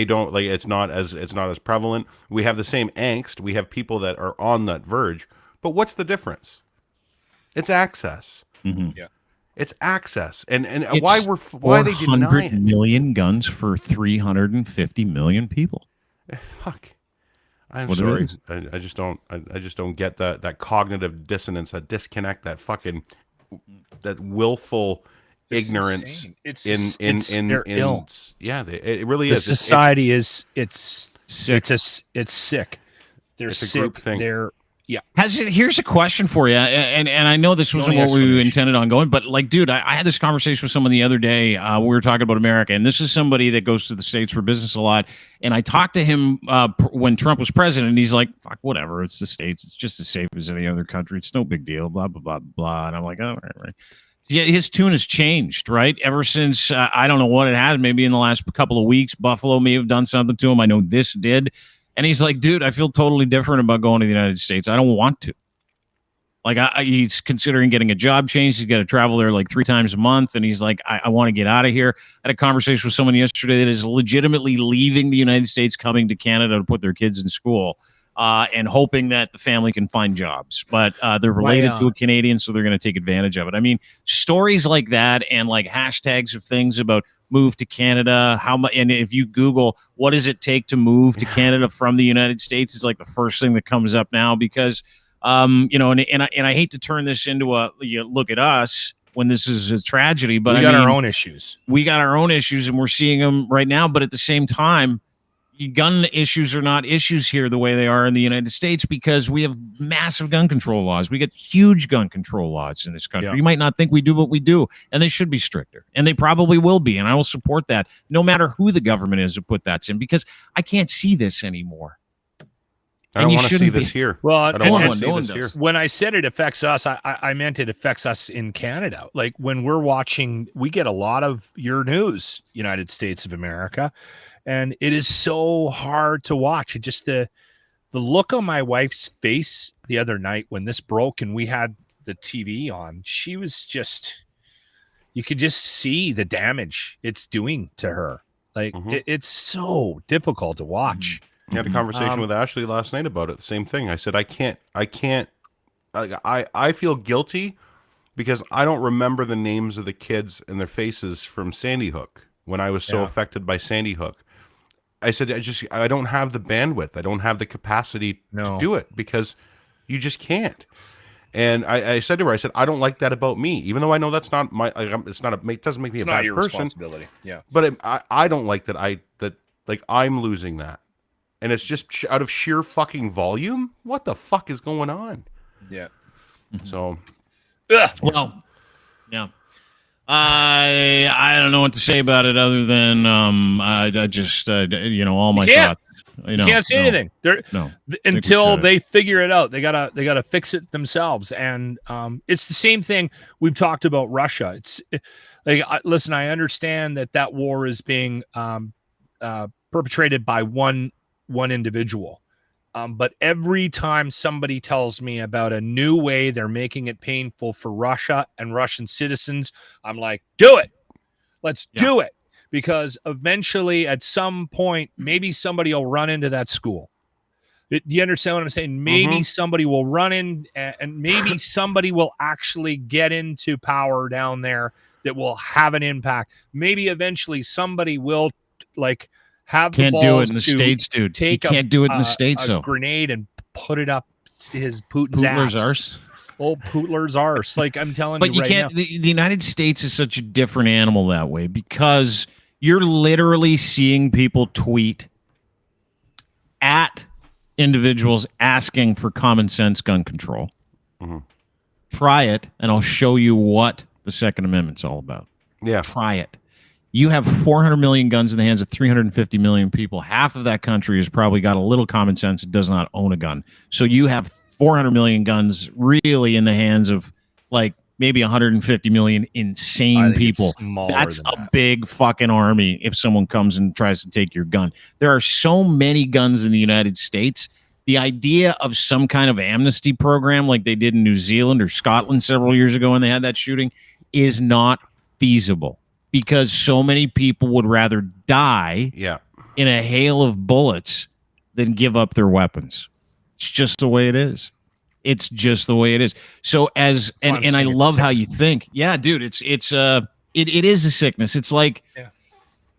don't, like, it's not as prevalent. We have the same angst. We have people that are on that verge. But what's the difference? It's access. Yeah. It's access. And It's why they deny 400 it? million guns for 350 million people. Fuck. I'm What it sorry. is. I just don't get that cognitive dissonance, that disconnect, that fucking that willful ignorance they're ill. Yeah, it really The is. society is Sick. It's sick. They're It's a sick. group thing. Here's a question for you, and I know this wasn't Only what we explanation. intended on going, but like, dude, I had this conversation with someone the other day. We were talking about America, and this is somebody that goes to the States for business a lot. And I talked to him when Trump was president, and he's like, "Fuck, whatever. It's the States. It's just as safe as any other country. It's no big deal." Blah blah blah blah. And I'm like, "Oh, right." Yeah, his tune has changed, right? Ever since I don't know what it has. Maybe in the last couple of weeks, Buffalo may have done something to him. I know this did. And he's like, dude, I feel totally different about going to the United States. I don't want to. Like, he's considering getting a job change. He's got to travel there like 3 times a month. And he's like, I want to get out of here. I had a conversation with someone yesterday that is legitimately leaving the United States, coming to Canada to put their kids in school and hoping that the family can find jobs. But they're related to a Canadian, so they're going to take advantage of it. I mean, stories like that and like hashtags of things about move to Canada, how much, and if you Google what does it take to move to Canada from the United States, it's like the first thing that comes up now because and I hate to turn this into a look at us when this is a tragedy, but we got our own issues. We got our own issues, and we're seeing them right now. But at the same time, gun issues are not issues here the way they are in the United States because we have massive gun control laws. We get huge gun control laws in this country. Yeah. You might not think we do, but we do, and they should be stricter, and they probably will be. And I will support that, no matter who the government is who put that in, because I can't see this anymore. I don't want to see this here. Well, I don't want to no one see this does. here. when I said it affects us, I meant it affects us in Canada. Like when we're watching, we get a lot of your news, United States of America, and it is so hard to watch. It just the look on my wife's face the other night when this broke and we had the TV on, she was just, you could just see the damage it's doing to her. Like it's so difficult to watch. I had a conversation with Ashley last night about it. The same thing. I said, I feel guilty because I don't remember the names of the kids and their faces from Sandy Hook when I was so affected by Sandy Hook. I said, I don't have the bandwidth. I don't have the capacity to do it because you just can't. And I said to her, I said, I don't like that about me, even though I know that's not my, it's not it doesn't make me a bad your person. Responsibility. Yeah. But I don't like that. Like I'm losing that. And it's just out of sheer fucking volume. What the fuck is going on? Yeah. So, well, yeah. I don't know what to say about it other than I just all my thoughts. You can't say anything. Until they figure it out. They gotta fix it themselves. And it's the same thing we've talked about Russia. It's like listen, I understand that war is being perpetrated by one individual. But every time somebody tells me about a new way they're making it painful for Russia and Russian citizens, I'm like, do it. Let's do it. Because eventually, at some point, maybe somebody will run into that school. Do you understand what I'm saying? Maybe somebody will run in, and maybe somebody will actually get into power down there that will have an impact. Maybe eventually somebody will have can't the do balls it in the to States, dude. Take you can't do it in the States, a grenade and put it up his Putin's Putler's ass. arse. Old Putler's arse. Like I'm telling but you right can't. Now. The United States is such a different animal that way because you're literally seeing people tweet at individuals asking for common sense gun control. Try it, and I'll show you what the Second Amendment's all about. Yeah. Try it. You have 400 million guns in the hands of 350 million people. Half of that country has probably got a little common sense and does not own a gun. So you have 400 million guns really in the hands of maybe 150 million insane people. That's a big fucking army if someone comes and tries to take your gun. There are so many guns in the United States. The idea of some kind of amnesty program like they did in New Zealand or Scotland several years ago when they had that shooting is not feasible because so many people would rather die in a hail of bullets than give up their weapons. It's just the way it is. It's just the way it is. So and I love how you think. Yeah, dude, it is a sickness. It's like,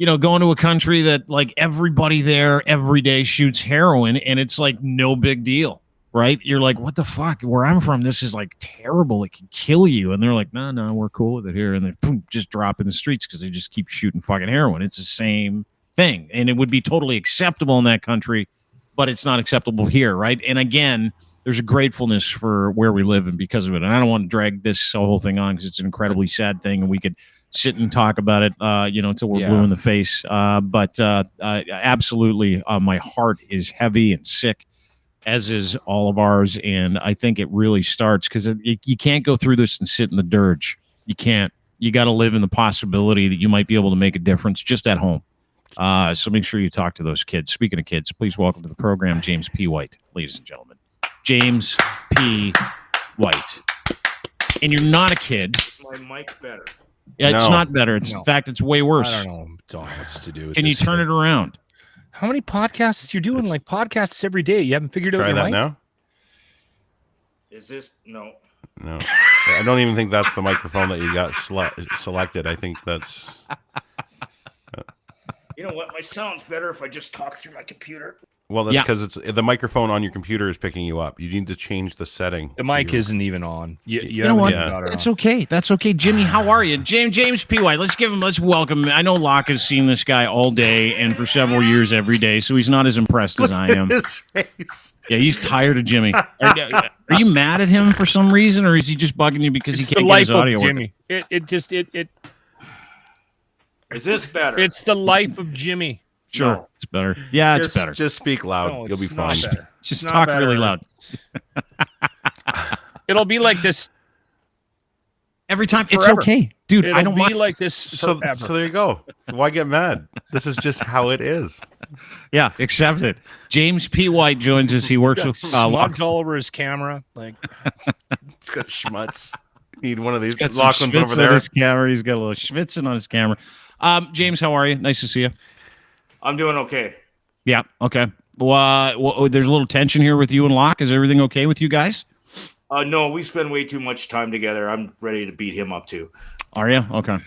going to a country that everybody there every day shoots heroin and it's no big deal, right? You're like, what the fuck? Where I'm from, this is terrible. It can kill you. And they're like, no, we're cool with it here. And they boom, just drop in the streets because they just keep shooting fucking heroin. It's the same thing. And it would be totally acceptable in that country, but it's not acceptable here, right? And again, there's a gratefulness for where we live and because of it. And I don't want to drag this whole thing on because it's an incredibly sad thing and we could sit and talk about it, until we're blue in the face. But absolutely, my heart is heavy and sick, as is all of ours. And I think it really starts because you can't go through this and sit in the dirge. You can't. You got to live in the possibility that you might be able to make a difference just at home. So make sure you talk to those kids. Speaking of kids, please welcome to the program, James P. White, ladies and gentlemen. James P. White. And you're not a kid. Is my mic better? Yeah, it's not better. It's in fact, it's way worse. I don't know what's to do with Can you turn it around? How many podcasts you're doing? Podcasts every day. You haven't figured out your mic? Now? Is this no? No. I don't even think that's the microphone that you got selected. I think that's You know what? My sound's better if I just talk through my computer. Well, that's because it's the microphone on your computer is picking you up. You need to change the setting. The mic isn't even on. You know what? That's okay. That's okay. Jimmy, how are you? James P. White. Let's welcome him. I know Locke has seen this guy all day and for several years every day, so he's not as impressed as I am. His face. Yeah, he's tired of Jimmy. Are you mad at him for some reason, or is he just bugging you because he can't get his audio working? Jimmy. Is this better? It's the life of Jimmy. Sure, No. it's better. Yeah, it's better. Just speak loud. No, You'll be it's not fine. better. Just It's talk not really better. loud. It'll be like this Every time. forever. It's okay, dude. It'll I don't be mind. like this So forever. there you go. Why get mad? This is just how it is. Yeah, accept it. James P. White joins us. He works with Locke. smudge all over his camera. It's got schmutz. Need one of these. Got some Lachlan's schwitz over on there. his camera. He's got a little schwitzing on his camera. James, how are you? Nice to see you. I'm doing okay. Yeah. Okay. Well, there's a little tension here with you and Locke. Is everything okay with you guys? No, we spend way too much time together. I'm ready to beat him up too. Are you? Okay.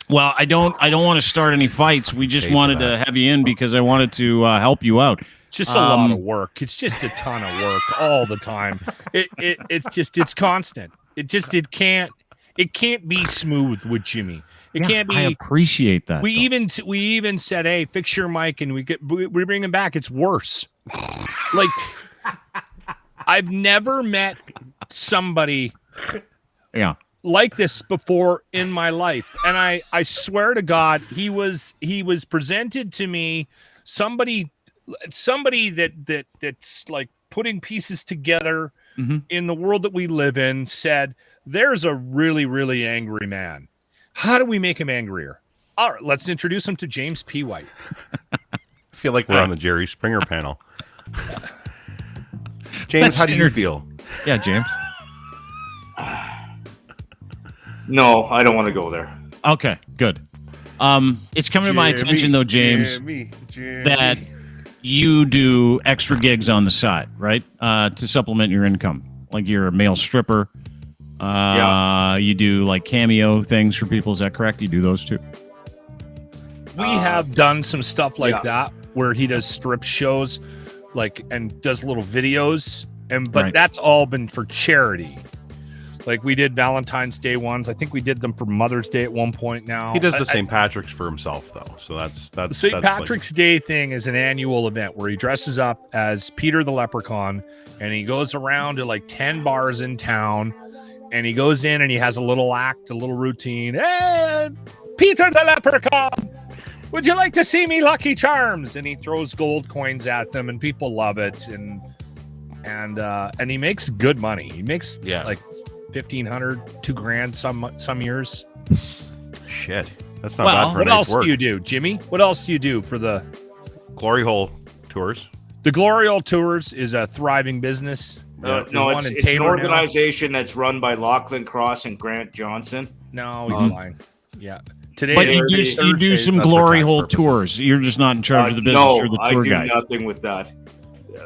Well, I don't want to start any fights. We just wanted to have you in because I wanted to help you out. Just a lot of work. It's just a ton of work all the time. It's constant. It can't be smooth with Jimmy. It can't be. I appreciate that. We even said, hey, fix your mic, and we bring him back. It's worse. Like, I've never met somebody like this before in my life. And I swear to God, he was presented to me somebody that's like putting pieces together in the world that we live in, said, there's a really, really angry man. How do we make him angrier? All right, let's introduce him to James P. White. I feel like we're on the Jerry Springer panel. James, how do you feel? Yeah, James. No, I don't want to go there. Okay, good. It's coming to my attention, though, James, that you do extra gigs on the side, right? To supplement your income. Like you're a male stripper. You do like cameo things for people. Is that correct? You do those too? We have done some stuff like that where he does strip shows, like, and does little videos, but that's all been for charity. Like we did Valentine's Day ones. I think we did them for Mother's Day at one point. Now he does the St. Patrick's for himself, though. So that's the St. Patrick's Day thing is an annual event where he dresses up as Peter the Leprechaun, and he goes around to like 10 bars in town, and he goes in and he has a little act, a little routine. Hey, Peter the Leprechaun, would you like to see me Lucky Charms? And he throws gold coins at them, and people love it. And he makes good money. He makes like $1,500, $2,000 some years. Shit, that's not bad for what nice else work. do you do, Jimmy? What else do you do for the Glory Hole Tours? The Glory Hole Tours is a thriving business. No, it's an organization that's run by Lochlin Cross and Grant Johnson. No, he's lying. Yeah. Today, but you do some Glory Hole tours. You're just not in charge of the business. No, You're the tour guy. I do nothing with that.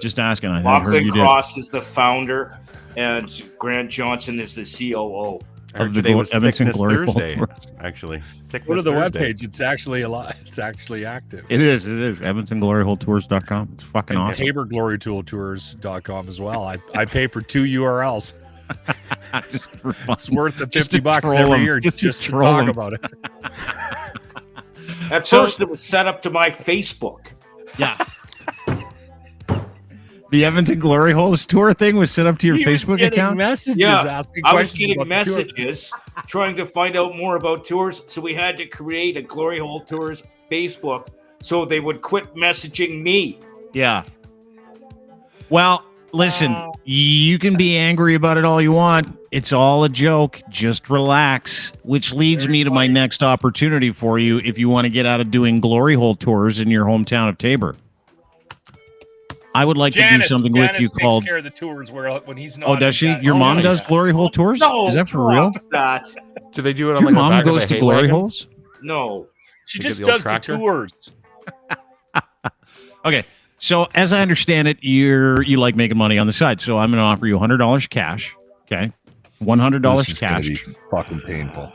Just asking. I heard Lochlin you Cross is the founder, and Grant Johnson is the COO of the Edmonton Glory Hole Tours. Actually, go to the webpage. It's actually a lot. It's actually active. It is. EdmontonGloryHoleTours.com. It's fucking awesome. HaberGloryTours.com as well. I pay for 2 URLs. Just it's worth the $50 every year just to talk about it. At first, it was set up to my Facebook. Yeah. The Edmonton Glory Holes tour thing was set up to your Facebook account? I was getting messages trying to find out more about tours, so we had to create a Glory Hole Tours Facebook so they would quit messaging me. Yeah. Well, listen, you can be angry about it all you want. It's all a joke. Just relax, which leads me to my next opportunity for you if you want to get out of doing Glory Hole Tours in your hometown of Tabor. I would like to do something with you called. Takes care of the tours when he's not. Oh, does she? Your mom does Glory Hole Tours? No, is that for real? That. Do they do it on your like mom the back goes of the to Glory wagon? Holes? No, she just does the tours. Okay, so as I understand it, you like making money on the side. So I'm going to offer you $100 cash. Okay, $100 cash. Be fucking painful.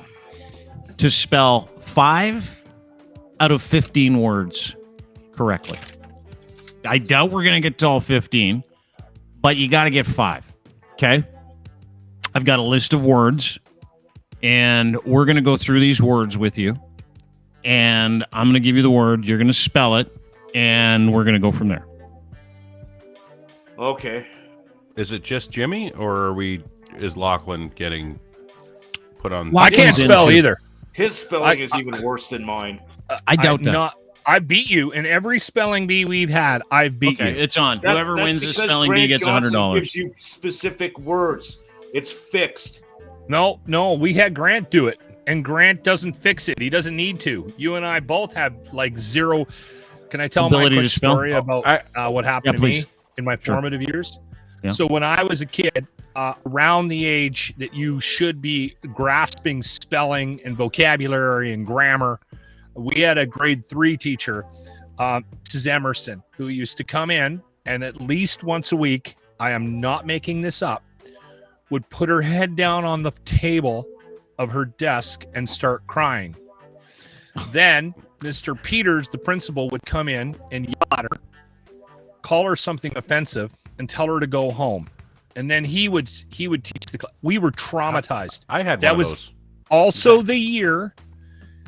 To spell 5 out of 15 words correctly. I doubt we're going to get to all 15, but you got to get 5. Okay? I've got a list of words, and we're going to go through these words with you. And I'm going to give you the word. You're going to spell it, and we're going to go from there. Okay. Is it just Jimmy, or is Lochlin getting put on? I can't spell either. His spelling is even worse than mine. I doubt that. I beat you in every spelling bee we've had. I've beat you. It's on. Whoever wins the spelling bee gets $100. Gives you specific words. It's fixed. No, we had Grant do it, and Grant doesn't fix it. He doesn't need to. You and I both have like zero. Can I tell my quick story about what happened to me in my formative years? Yeah. So when I was a kid, around the age that you should be grasping spelling and vocabulary and grammar, we had a grade 3 teacher, Mrs. Emerson, who used to come in and at least once a week, I am not making this up, would put her head down on the table of her desk and start crying. Then Mr. Peters, the principal, would come in and yell at her, call her something offensive, and tell her to go home. And then he would teach the class. We were traumatized. I had that one was of those. Also the year.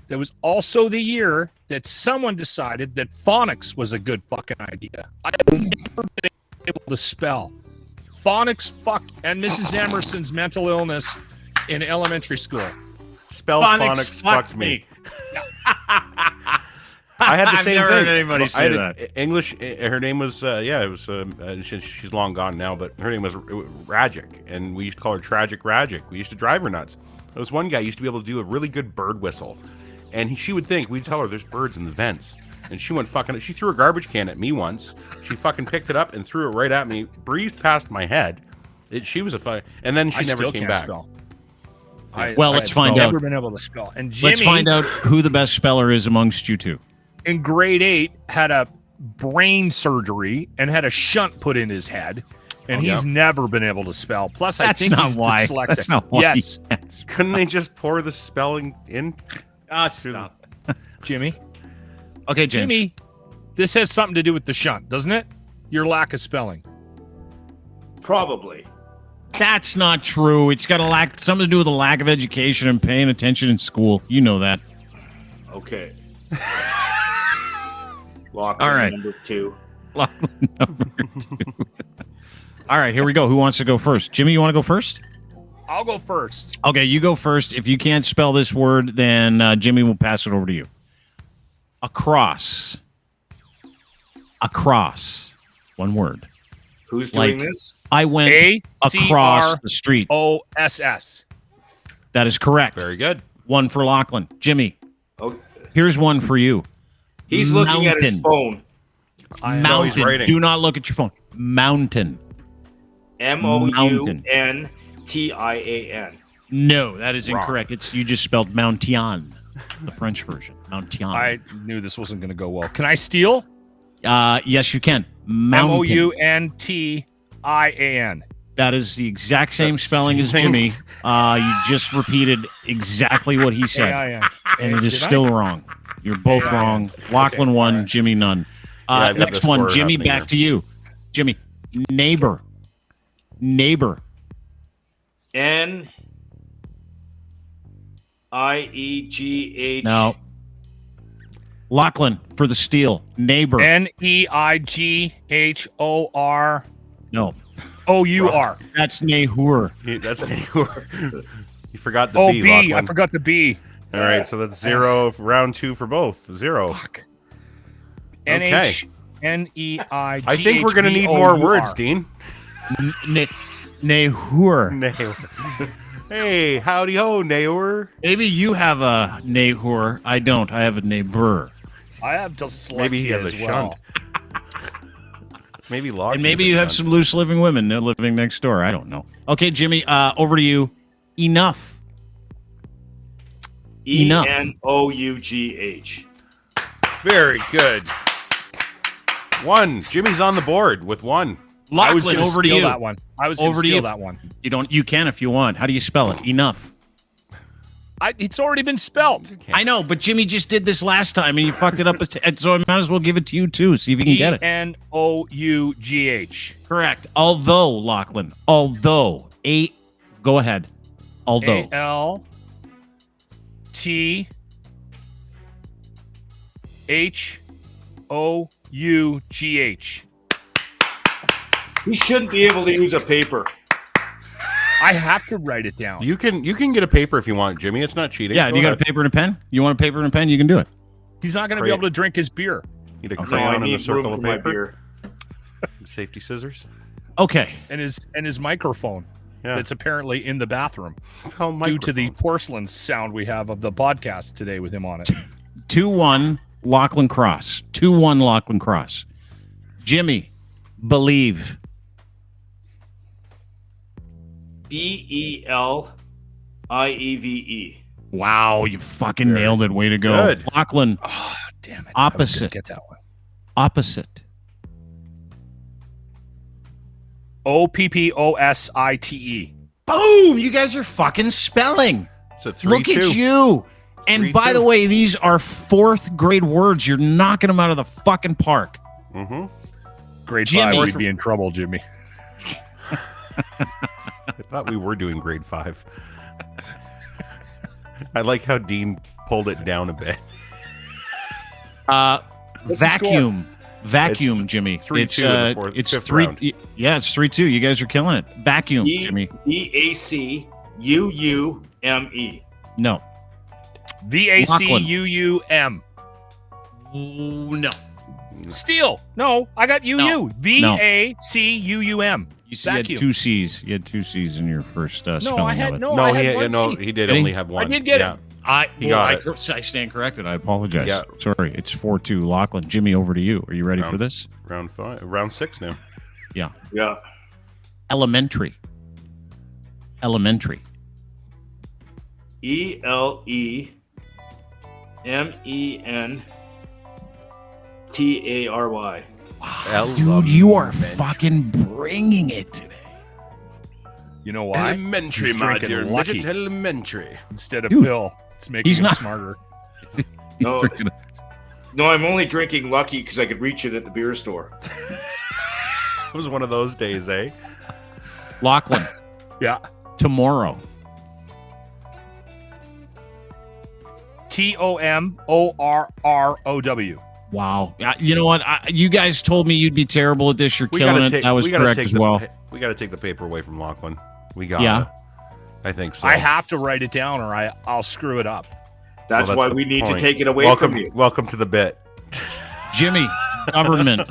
That was also the year that someone decided that phonics was a good fucking idea. I have never been able to spell. Phonics and Mrs. Emerson's mental illness in elementary school. Spell phonics fucked me. I had the I've same never thing. heard anybody say that. English. Her name was it was. She's long gone now, but her name was Ragic, and we used to call her Tragic Ragic. We used to drive her nuts. There was one guy used to be able to do a really good bird whistle, and she would think we'd tell her there's birds in the vents, and she went fucking. She threw a garbage can at me once. She fucking picked it up and threw it right at me, breezed past my head. She was a fire, and then she never came back. Spell. Let's find out. Never been able to spell. And Jimmy, Let's find out who the best speller is amongst you two. in grade 8 had a brain surgery and had a shunt put in his head, and he's never been able to spell. Plus, I think he's dyslexic. That's not why. Yes. Couldn't they just pour the spelling in? Stop. Jimmy. Okay, James. Jimmy, this has something to do with the shunt, doesn't it? Your lack of spelling. Probably. That's not true. It's got something to do with a lack of education and paying attention in school. You know that. Okay. Lochlin All right. number 2. Lochlin number 2. All right, here we go. Who wants to go first? Jimmy, you want to go first? I'll go first. Okay, you go first. If you can't spell this word, then Jimmy will pass it over to you. Across. Across. One word. Who's doing this? I went across the street. OSS. That is correct. Very good. One for Lochlin. Jimmy, Oh, here's one for you. he's looking at his phone. Mountain. writing. Do not look at your phone. Mountain. Mountain. No, that is incorrect. You just spelled Mountain, the French version. Mountain. I knew this wasn't going to go well. Can I steal? Yes, you can. Mountain. Mountain. That is the exact same spelling as Jimmy. You just repeated exactly what he said, AIN. and it is Did I? still wrong. You're both wrong. Lochlin won, Jimmy none. I've got Next the one, score Jimmy, happening back here. to you. Jimmy, neighbor. Neighbor. NIEGH. No. Lochlin for the steal. Neighbor. NEIGHOR. No. OUR. That's Nehur. That's you forgot the Oh, B. B. I Lachlan. forgot the B. All right, so that's 0. Round 2 for both. 0. Fuck. Okay. NEIGHBOUR. I think we're gonna need more words, Dean. Nehur. Hey, howdy ho, Nehur. Maybe you have a Nehur. I don't. I have a neighbor. I have dyslexia. Maybe he has a as well. shunt. Maybe Lochlin. And maybe you have some loose living women living next door. I don't know. Okay, Jimmy, over to you. Enough. Enough. ENOUGH. Very good. 1. Jimmy's on the board with 1. I was Lochlin, gonna over to steal you. that one. I was going to Over to steal you. that one. You can if you want. How do you spell it? Enough. It's already been spelt. I know, but Jimmy just did this last time and you fucked it up. So I might as well give it to you too. See if you can get it. ENOUGH. Correct. Although, Lochlin. Go ahead. Although. ALTHOUGH. He shouldn't be able to use a paper. I have to write it down. You can get a paper if you want, Jimmy. It's not cheating. Yeah, do you got a paper and a pen? You want a paper and a pen? You can do it. He's not going to be Great. able to drink his beer. Need a No, I crayon and a need circle room of for my paper. beer. Safety scissors. Okay. And his microphone Yeah. that's apparently in the bathroom Oh, due to the microphone. porcelain sound we have of the podcast today with him on it. 2-1 Lochlin Cross. 2-1 Lochlin Cross. Jimmy, believe. BELIEVE. Wow, you fucking nailed it. Way to go. Good. Lochlin, Oh, damn it. Opposite. I was gonna get that one. opposite. OPPOSITE. Boom! You guys are fucking spelling. It's a 3-2. Look at you. And by the way, these are 4th grade words. You're knocking them out of the fucking park. Mm-hmm. Grade Jimmy. 5 would be in trouble, Jimmy. I thought we were doing grade 5. I like how Dean pulled it down a bit. Vacuum, Jimmy. 3-2 in the It's fifth 3. round. Yeah, it's 3-2. You guys are killing it. Vacuum, Jimmy. VACUUME. No. VACUUM. No. Steel. No, I got UU. No. VACUUM. You see, you had 2 C's. You had 2 C's in your first spelling I had of it. no. No, I had one C. he did Did he? only have one. I did get it. I got it. stand corrected. I apologize. Yeah. Sorry. It's 4-2. Lochlin. Jimmy, over to you. Are you ready for this? Round 6 now. Yeah. Yeah. Elementary. ELEMENTARY. Wow, dude, you are fucking bringing it today. You know why? Elementary, He's my drinking dear. Lucky Midget elementary. instead of Dude, Bill. It's making he's him not- smarter. No, no, I'm only drinking Lucky because I could reach it at the beer store. It was one of those days, eh? Lochlin. Yeah. Tomorrow. TOMORROW. Wow. You know what? You guys told me you'd be terrible at this. You're killing it. That was correct as well. We got to take the paper away from Lochlin. We got Yeah. I think so. I have to write it down or I'll screw it up. That's Well, why the we need to point. take it away from you. Welcome to the bit. Jimmy. Government.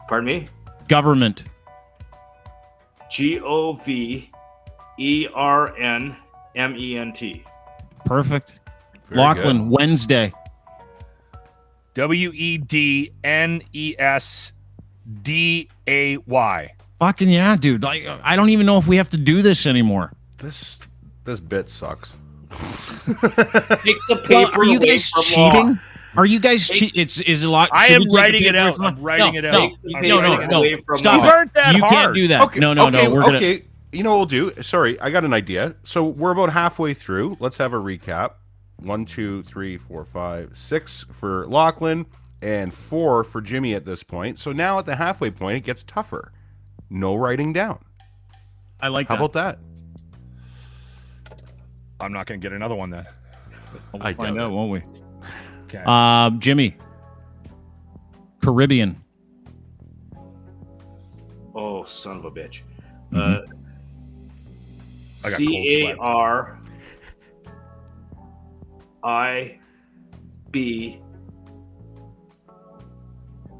Pardon me? Government. GOVERNMENT. Perfect. Very Lochlin. good. Wednesday. WEDNESDAY. Fucking yeah, dude. Like, I don't even know if we have to do this anymore. This bit sucks. Take the paper Well, are you away guys from cheating? law. Are you guys cheating? Is a lot. I should am we take the writing it paper out. from- I'm writing it no, out. No, Take no, the no, paper no. away from Stop. law. These aren't that You hard. can't do that. Okay, No. We're gonna. okay. You know what we'll do? Sorry, I got an idea. So we're about halfway through. Let's have a recap. 1, 2, 3, 4, 5, 6 for Lochlin and 4 for Jimmy at this point. So now at the halfway point, it gets tougher. No writing down. I like How that. about that? I'm not going to get another one then. We'll I find doubt out, it. won't we? Okay. Jimmy. Caribbean. Oh, son of a bitch. I got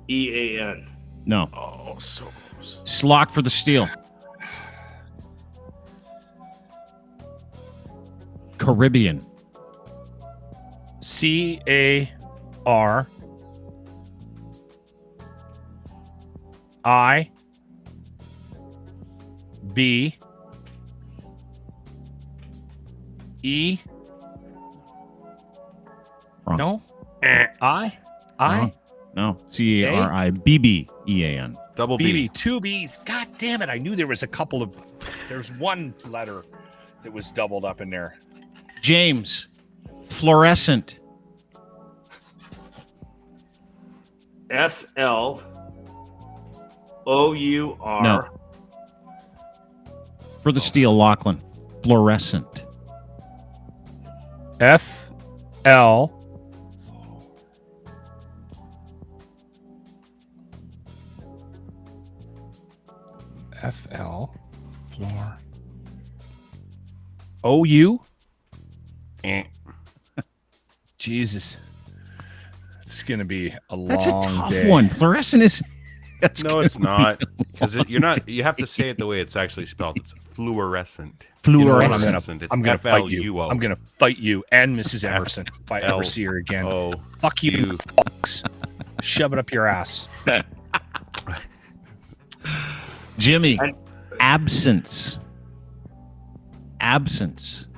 CARIBEAN. No. Oh, so close. Slock for the steel. Caribbean. CARIBEAN. Wrong. No? I? No. CARIBBEAN. Double BB. B. 2 B's. God damn it. I knew there was a couple of. There's one letter that was doubled up in there. James. Fluorescent. FLOUR. No. For the steel, Lochlin. Fluorescent. FL. FL. Floor. OU? Jesus. It's going to be a That's a long tough day. one. Fluorescent is. No, it's not. Because you're not. You have to say it the way it's actually spelled. It's fluorescent. Fluorescent. It's I'm gonna fight you. FLUO. I'm gonna fight you and Mrs. Emerson if I ever see her again. Oh, Fuck you, fucks. Shove it up your ass. Jimmy. Absence. Absence.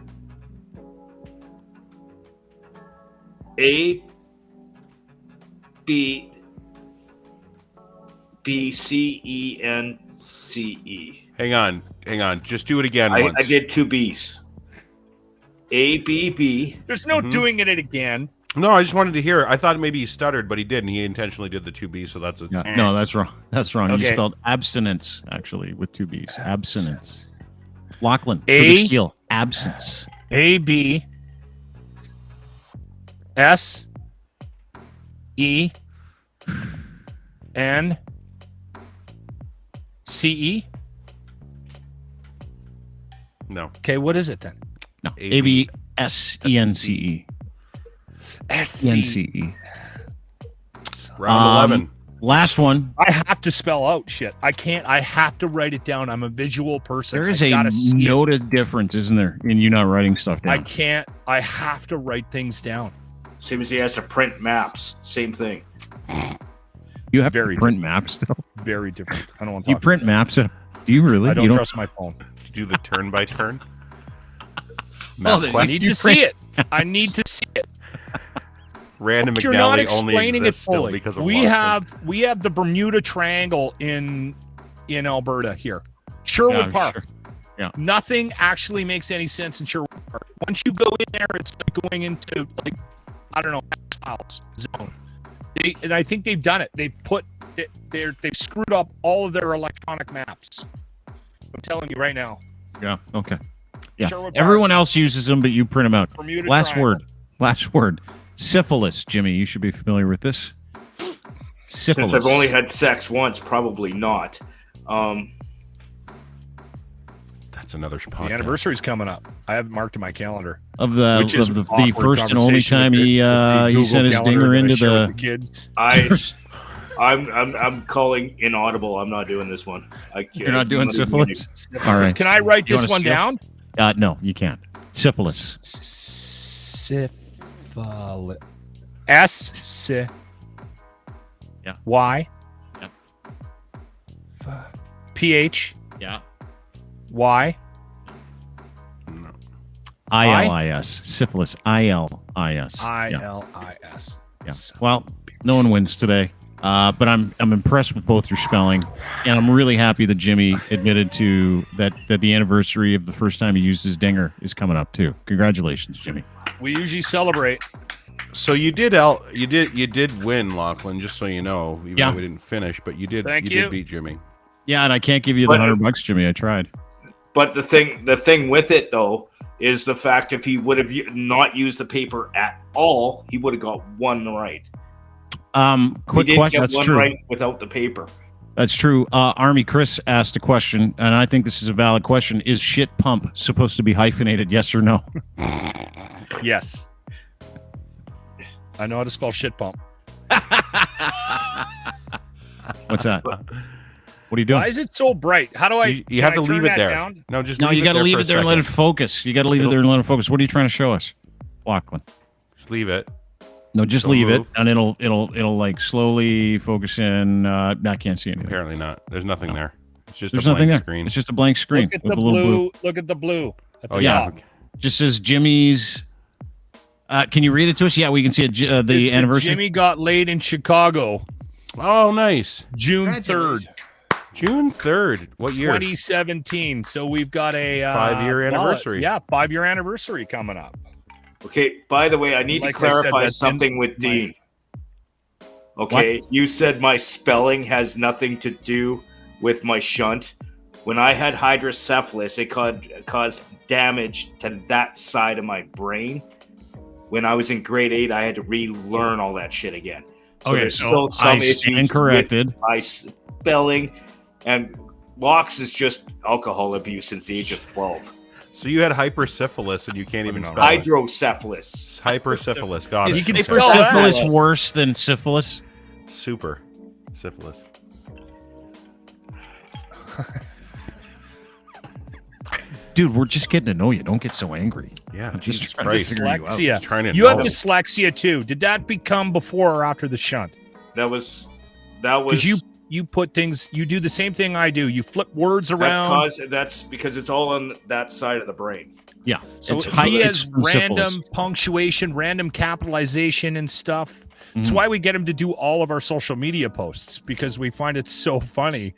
ABCENCE. Hang on. Just do it again once. I did 2 B's. ABB. There's no doing it again. No, I just wanted to hear. I thought maybe he stuttered, but he didn't. He intentionally did the 2 B's, so that's a... Yeah. No, that's wrong. That's wrong. Okay. You spelled abstinence, actually, with 2 B's. Abstinence. Lochlin, for A- the steal. Absence. ABSENCE. No. Okay, what is it then? No. A-B- ABSENCE. ENCE. Round 11. Last one. I have to spell out shit. I can't. I have to write it down. I'm a visual person. There is I a gotta see it. noted difference, isn't there, in you not writing stuff down? I can't. I have to write things down. Same as he has to print maps. Same thing. You have Very to print maps still. Very different. I don't want to You talk. print maps? Do you really? I don't You trust my phone. To do the turn by turn. Oh, then I Quest. need You to see it. I need to see it. Random But you're not McNally only explaining it exists still fully. because of We Lochlin. have the Bermuda Triangle in Alberta here. Sherwood Yeah, Park. sure. Yeah. Nothing actually makes any sense in Sherwood Park. Once you go in there, it's like going into like I don't know X-Files zone. And I think they've done it. They've screwed up all of their electronic maps. I'm telling you right now. Yeah. Okay. Yeah. Sherwood Park, Everyone else uses them, but you print them out. Bermuda Last Triangle. word. Last word. Syphilis, Jimmy. You should be familiar with this. Syphilis. Since I've only had sex once, probably not. That's another The podcast. anniversary's coming up. I have it marked in my calendar. of the Which is of the awkward first and only conversation time with he the he Google sent his calendar dinger that I into share with the. the kids. I'm calling inaudible. I'm not doing this one. I can't. You're not doing I'm syphilis. All right. Can I write You this wanna one steal? down? No, you can't. Syphilis. Syphilis. S. Yeah. Y. Yeah. PH. Yeah. Y. ILIS. Syphilis. ILIS. ILIS. Yeah. Well, no one wins today. But I'm impressed with both your spelling, and I'm really happy that Jimmy admitted to that the anniversary of the first time he used his dinger is coming up too. Congratulations, Jimmy. We usually celebrate. So you did win, Lochlin, just so you know. Even Yeah. though we didn't finish, but you did Thank you you. did beat Jimmy. Yeah, and I can't give you the But- $100, Jimmy. I tried. But the thing with it though is the fact if he would have not used the paper at all, he would have got one right. Quick he didn't question. get That's one true. right without the paper. That's true. Army Chris asked a question, and I think this is a valid question. Is shit pump supposed to be hyphenated? Yes or no? Yes. I know how to spell shit pump. What's that? What are you doing? Why is it so bright? How do I? You can have I to turn leave it that there. down? No, just No, leave you got to leave for it a there and let it second. focus. You got to leave it there and let it focus. What are you trying to show us, Lachlan? Just leave it. No, just Don't leave it, move. and it'll like slowly focus in. I can't see anything. Apparently not. There's nothing there. It's just There's a blank nothing there. screen. It's just a blank screen Look at with the a little blue. Look at the blue. At the Oh yeah. top. Just says Jimmy's. Can you read it to us? Yeah, we can see it. The It's anniversary. Jimmy got laid in Chicago, Oh, nice. June 3rd, June 3rd. What year? 2017. So we've got a 5-year anniversary. 5-year anniversary coming up. Okay, by the way, I need Like to I said, clarify that's something in with my- Dean. Okay, you said my spelling has nothing to do with my shunt. When I had hydrocephalus, it caused damage to that side of my brain. When I was in grade 8, I had to relearn all that shit again. So Okay, there's so still some I issues stand corrected. with my spelling, and Locks is just alcohol abuse since the age of 12. So you had hypersyphilis and you can't even know. spell it. Hydrocephalus. hypersyphilis. Got Is it. can hyper spell that. syphilis worse than syphilis? Super syphilis. Dude, we're just getting to know you. Don't get so angry. Yeah, I'm just Jesus trying to Christ. figure you out. Dyslexia. Just trying to You have know. dyslexia too. Did that become before or after the shunt? That was Because you put things. You do the same thing I do. You flip words around. that's because it's all on that side of the brain. Yeah. So it's he it's has from random syphilis. punctuation, random capitalization and stuff. That's Mhm. why we get him to do all of our social media posts because we find it so funny.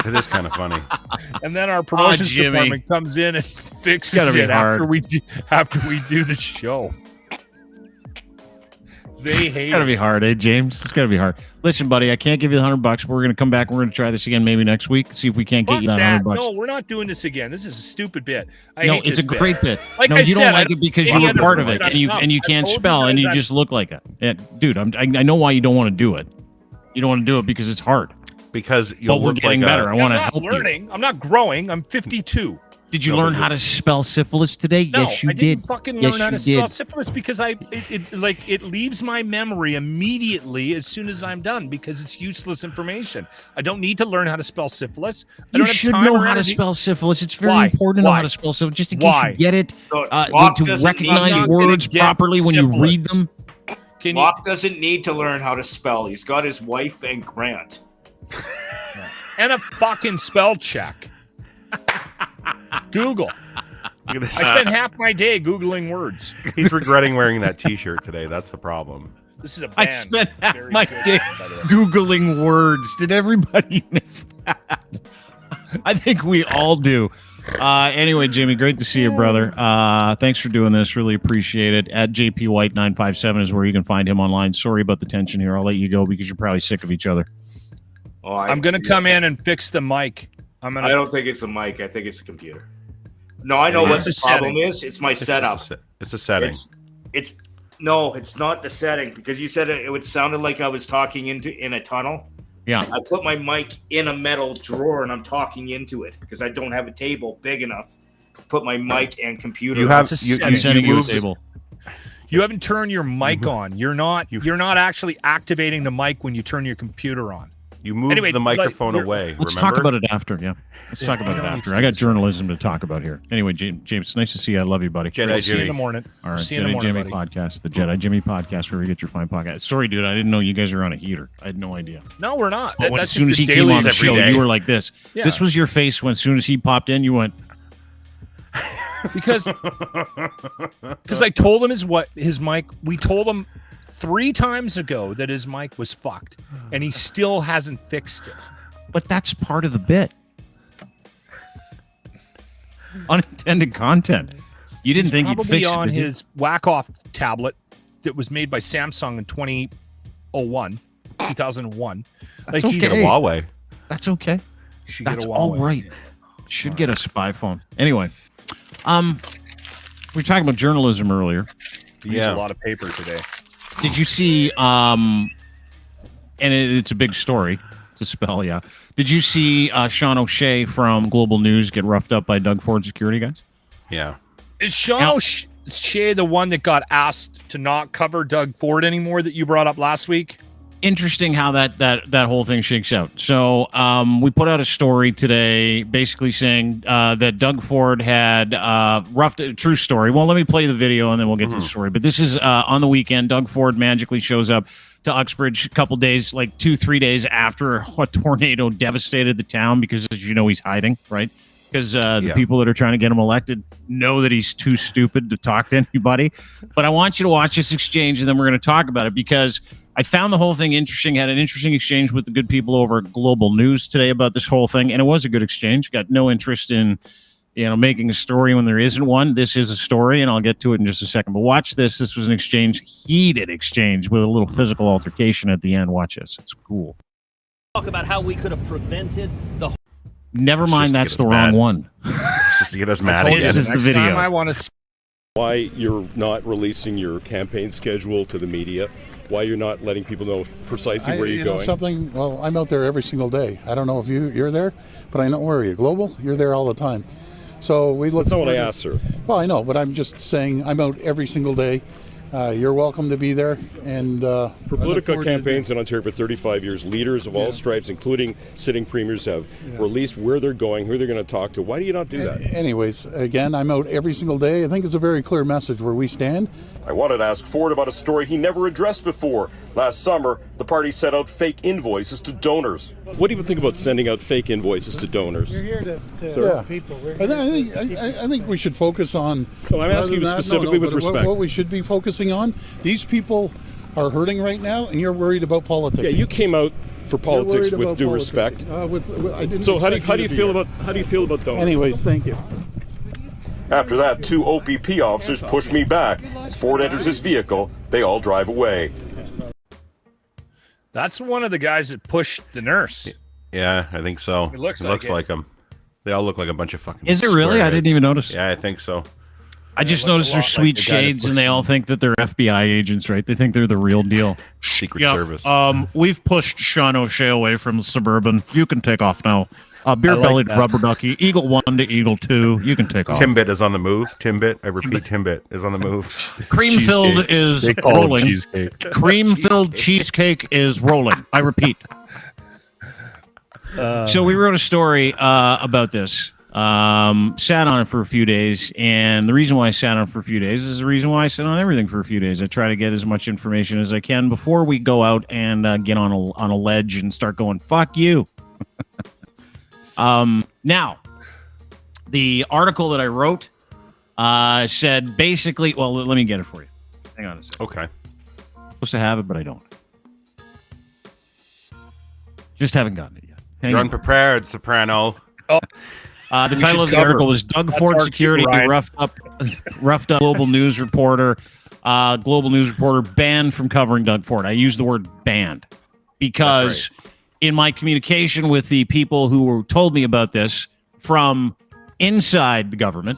It is kind of funny. And then our promotions Jimmy. department comes in and fixes gotta be it hard. after we do the show. They hate It's gotta it. be hard, eh, James? It's gotta be hard. Listen, buddy, I can't give you the $100, but we're gonna come back and we're gonna try this again maybe next week. See if we can't get Fuck you that that. $100. No, we're not doing this again. This is a stupid bit. I No, hate it's this a great bit. Like No, I you said, don't I like don't it because think you were other part of it, people and you enough. and you I can't told you spell, and guys you that- just look like it. Yeah, dude, I know why you don't want to do it. You don't want to do it because it's hard. Because But you'll we're look getting like better. I want to I'm not help you. learning. I'm not growing. I'm 52. Did you No, learn but how to spell syphilis today? No, Yes, you I didn't did. fucking Yes, learn how to you spell did. syphilis because it leaves my memory immediately as soon as I'm done because it's useless information. I don't need to learn how to spell syphilis. I You don't have should time know or how to energy. spell syphilis. It's very Why? important to know Why? how to spell syphilis, just in case Why? you get it, So, Locke to doesn't recognize I'm not gonna words get properly when you syphilis. read them. Can you? Locke doesn't need to learn how to spell. He's got his wife and Grant. And a fucking spell check. Google. Look at this. I spend half my day Googling words. He's regretting wearing that T-shirt today. That's the problem. This is a band. I spent half Very my good, day by the way. Googling words. Did everybody miss that? I think we all do. Anyway, Jimmy, great to see you, brother. Thanks for doing this. Really appreciate it. At JP White 957 is where you can find him online. Sorry about the tension here. I'll let you go because you're probably sick of each other. Oh, I'm gonna come in and fix the mic. I don't think it's a mic. I think it's a computer. No, I know Yeah. what the It's a problem setting. is. It's my It's setup. just it's a setting. It's no, it's not the setting because you said it would sounded like I was talking in a tunnel. Yeah. I put my mic in a metal drawer and I'm talking into it because I don't have a table big enough to put my mic and computer. You on. have It's a you, setting. I'm sending you a moved- table. You haven't turned your mic on. You're not actually activating the mic when you turn your computer on. You moved Anyway, the microphone like, away. Let's remember? talk about it after. Yeah. Let's talk about it after. I got journalism to talk about here. Anyway, James, it's nice to see you. I love you, buddy. Jedi I'll see you in Jimmy. the morning. All right, See you in the Jedi morning, Jimmy buddy. podcast, the Jedi Jimmy podcast, where we get your fine podcast. Sorry, dude, I didn't know you guys are on a heater. I had no idea. No, we're not. But when, as That's soon as just he the came on dailies the every show, day. you were like this. Yeah. This was your face when, as soon as he popped in, you went. because I told him his mic. We told him 3 times ago that his mic was fucked, and he still hasn't fixed it. But that's part of the bit. Unintended content. You didn't think he'd Probably fix it, on did you? his whack-off tablet that was made by Samsung in 2001. That's he's- Get a okay. Huawei. That's okay. should get That's a all Huawei. right. Should get a spy phone. Anyway, we were talking about journalism earlier. We used a lot of paper today. Did you see? And it's a big story to spell. Yeah. Did you see Sean O'Shea from Global News get roughed up by Doug Ford security guys? Yeah. Is Sean Now- O'Shea the one that got asked to not cover Doug Ford anymore that you brought up last week? Interesting how that whole thing shakes out. So we put out a story today basically saying that Doug Ford had roughed a true story. Well, let me play the video and then we'll get to the story. But this is on the weekend. Doug Ford magically shows up to Uxbridge a couple days, like 2-3 days after a tornado devastated the town because, as you know, he's hiding, right? Because the people that are trying to get him elected know that he's too stupid to talk to anybody. But I want you to watch this exchange, and then we're going to talk about it because I found the whole thing interesting. Had an interesting exchange with the good people over at Global News today about this whole thing, and it was a good exchange. Got no interest in making a story when there isn't one. This is a story, and I'll get to it in just a second. But watch this. This was an exchange, heated exchange with a little physical altercation at the end. Watch this. It's cool. Talk about how we could have prevented the Never mind, that's just to the get us wrong mad. one. Just to get us mad Told you This again. is the next video. time I want to Why you're not releasing your campaign schedule to the media, why you're not letting people know precisely where you're going. Something. Well, I'm out there every single day. I don't know if you're there, but I know where are you. Global, you're there all the time. So we look. That's not what I forward- asked, sir. Well, I know, but I'm just saying I'm out every single day. You're welcome to be there. And For political campaigns in Ontario for 35 years, leaders of all stripes, including sitting premiers, have released where they're going, who they're going to talk to. Why do you not do that? Anyways, again, I'm out every single day. I think it's a very clear message where we stand. I wanted to ask Ford about a story he never addressed before. Last summer, the party sent out fake invoices to donors. What do you think about sending out fake invoices to donors? You're here to people. I think we should focus on. No, I'm asking you specifically with but respect. What we should be focusing on. These people are hurting right now, and you're worried about politics. Yeah, you came out for politics with due respect. So how do you feel about donors? Anyways, thank you. After that, 2 OPP officers push me back. As Ford enters his vehicle, they all drive away. That's one of the guys that pushed the nurse. Yeah, I think so. It looks like them. They all look like a bunch of fucking. Is it really? I didn't even notice. Yeah, I think so. I just noticed their sweet shades, and they all think that they're FBI agents, right? They think they're the real deal. Secret Service. We've pushed Sean O'Shea away from Suburban. You can take off now. Beer belly to rubber ducky, Eagle 1 to Eagle 2. You can take off. Timbit is on the move. Timbit, I repeat, Timbit is on the move. Cream filled is rolling. Cream filled cheesecake is rolling. I repeat. So we wrote a story about this. Sat on it for a few days, and the reason why I sat on it for a few days is the reason why I sit on everything for a few days. I try to get as much information as I can before we go out and get on a ledge and start going, fuck you. Now, the article that I wrote said basically, well, let me get it for you. Hang on a second. Okay. I'm supposed to have it, but I don't. Just haven't gotten it yet. You're unprepared, Soprano. Oh. The title of the article was Doug Ford Security roughed up Global News reporter. Global News reporter banned from covering Doug Ford. I use the word banned because in my communication with the people who told me about this from inside the government,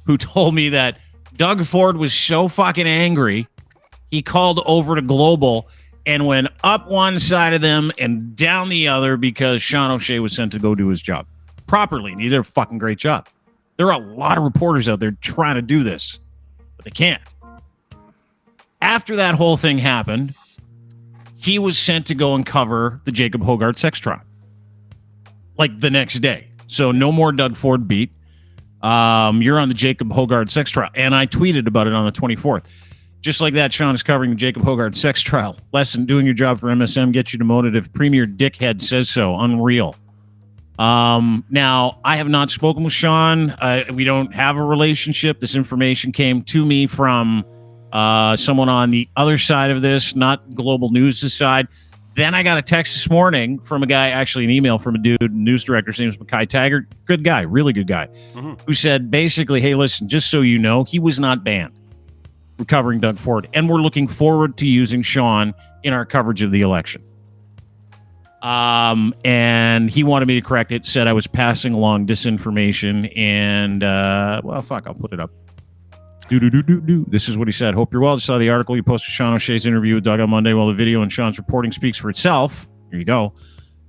who told me that Doug Ford was so fucking angry, he called over to Global and went up one side of them and down the other because Sean O'Shea was sent to go do his job properly, and he did a fucking great job. There are a lot of reporters out there trying to do this, but they can't. After that whole thing happened, he was sent to go and cover the Jacob Hoggard sex trial, like the next day. So no more Doug Ford beat. You're on the Jacob Hoggard sex trial, and I tweeted about it on the 24th. Just like that, Sean is covering the Jacob Hoggard sex trial. Lesson: doing your job for MSM gets you demoted if Premier Dickhead says so. Unreal. Now, I have not spoken with Sean. We don't have a relationship. This information came to me from someone on the other side of this, not Global News' side. Then I got a text this morning from a guy, actually an email from a dude, news director, his name is Mackay Taggart. Good guy, really good guy, who said basically, hey, listen, just so you know, he was not banned from covering Doug Ford, and we're looking forward to using Sean in our coverage of the election. And he wanted me to correct it, said I was passing along disinformation, and well, fuck, I'll put it up. This is what he said. Hope you're well. Just saw the article you posted Sean O'Shea's interview with Doug on Monday. While the video and Sean's reporting speaks for itself, here you go.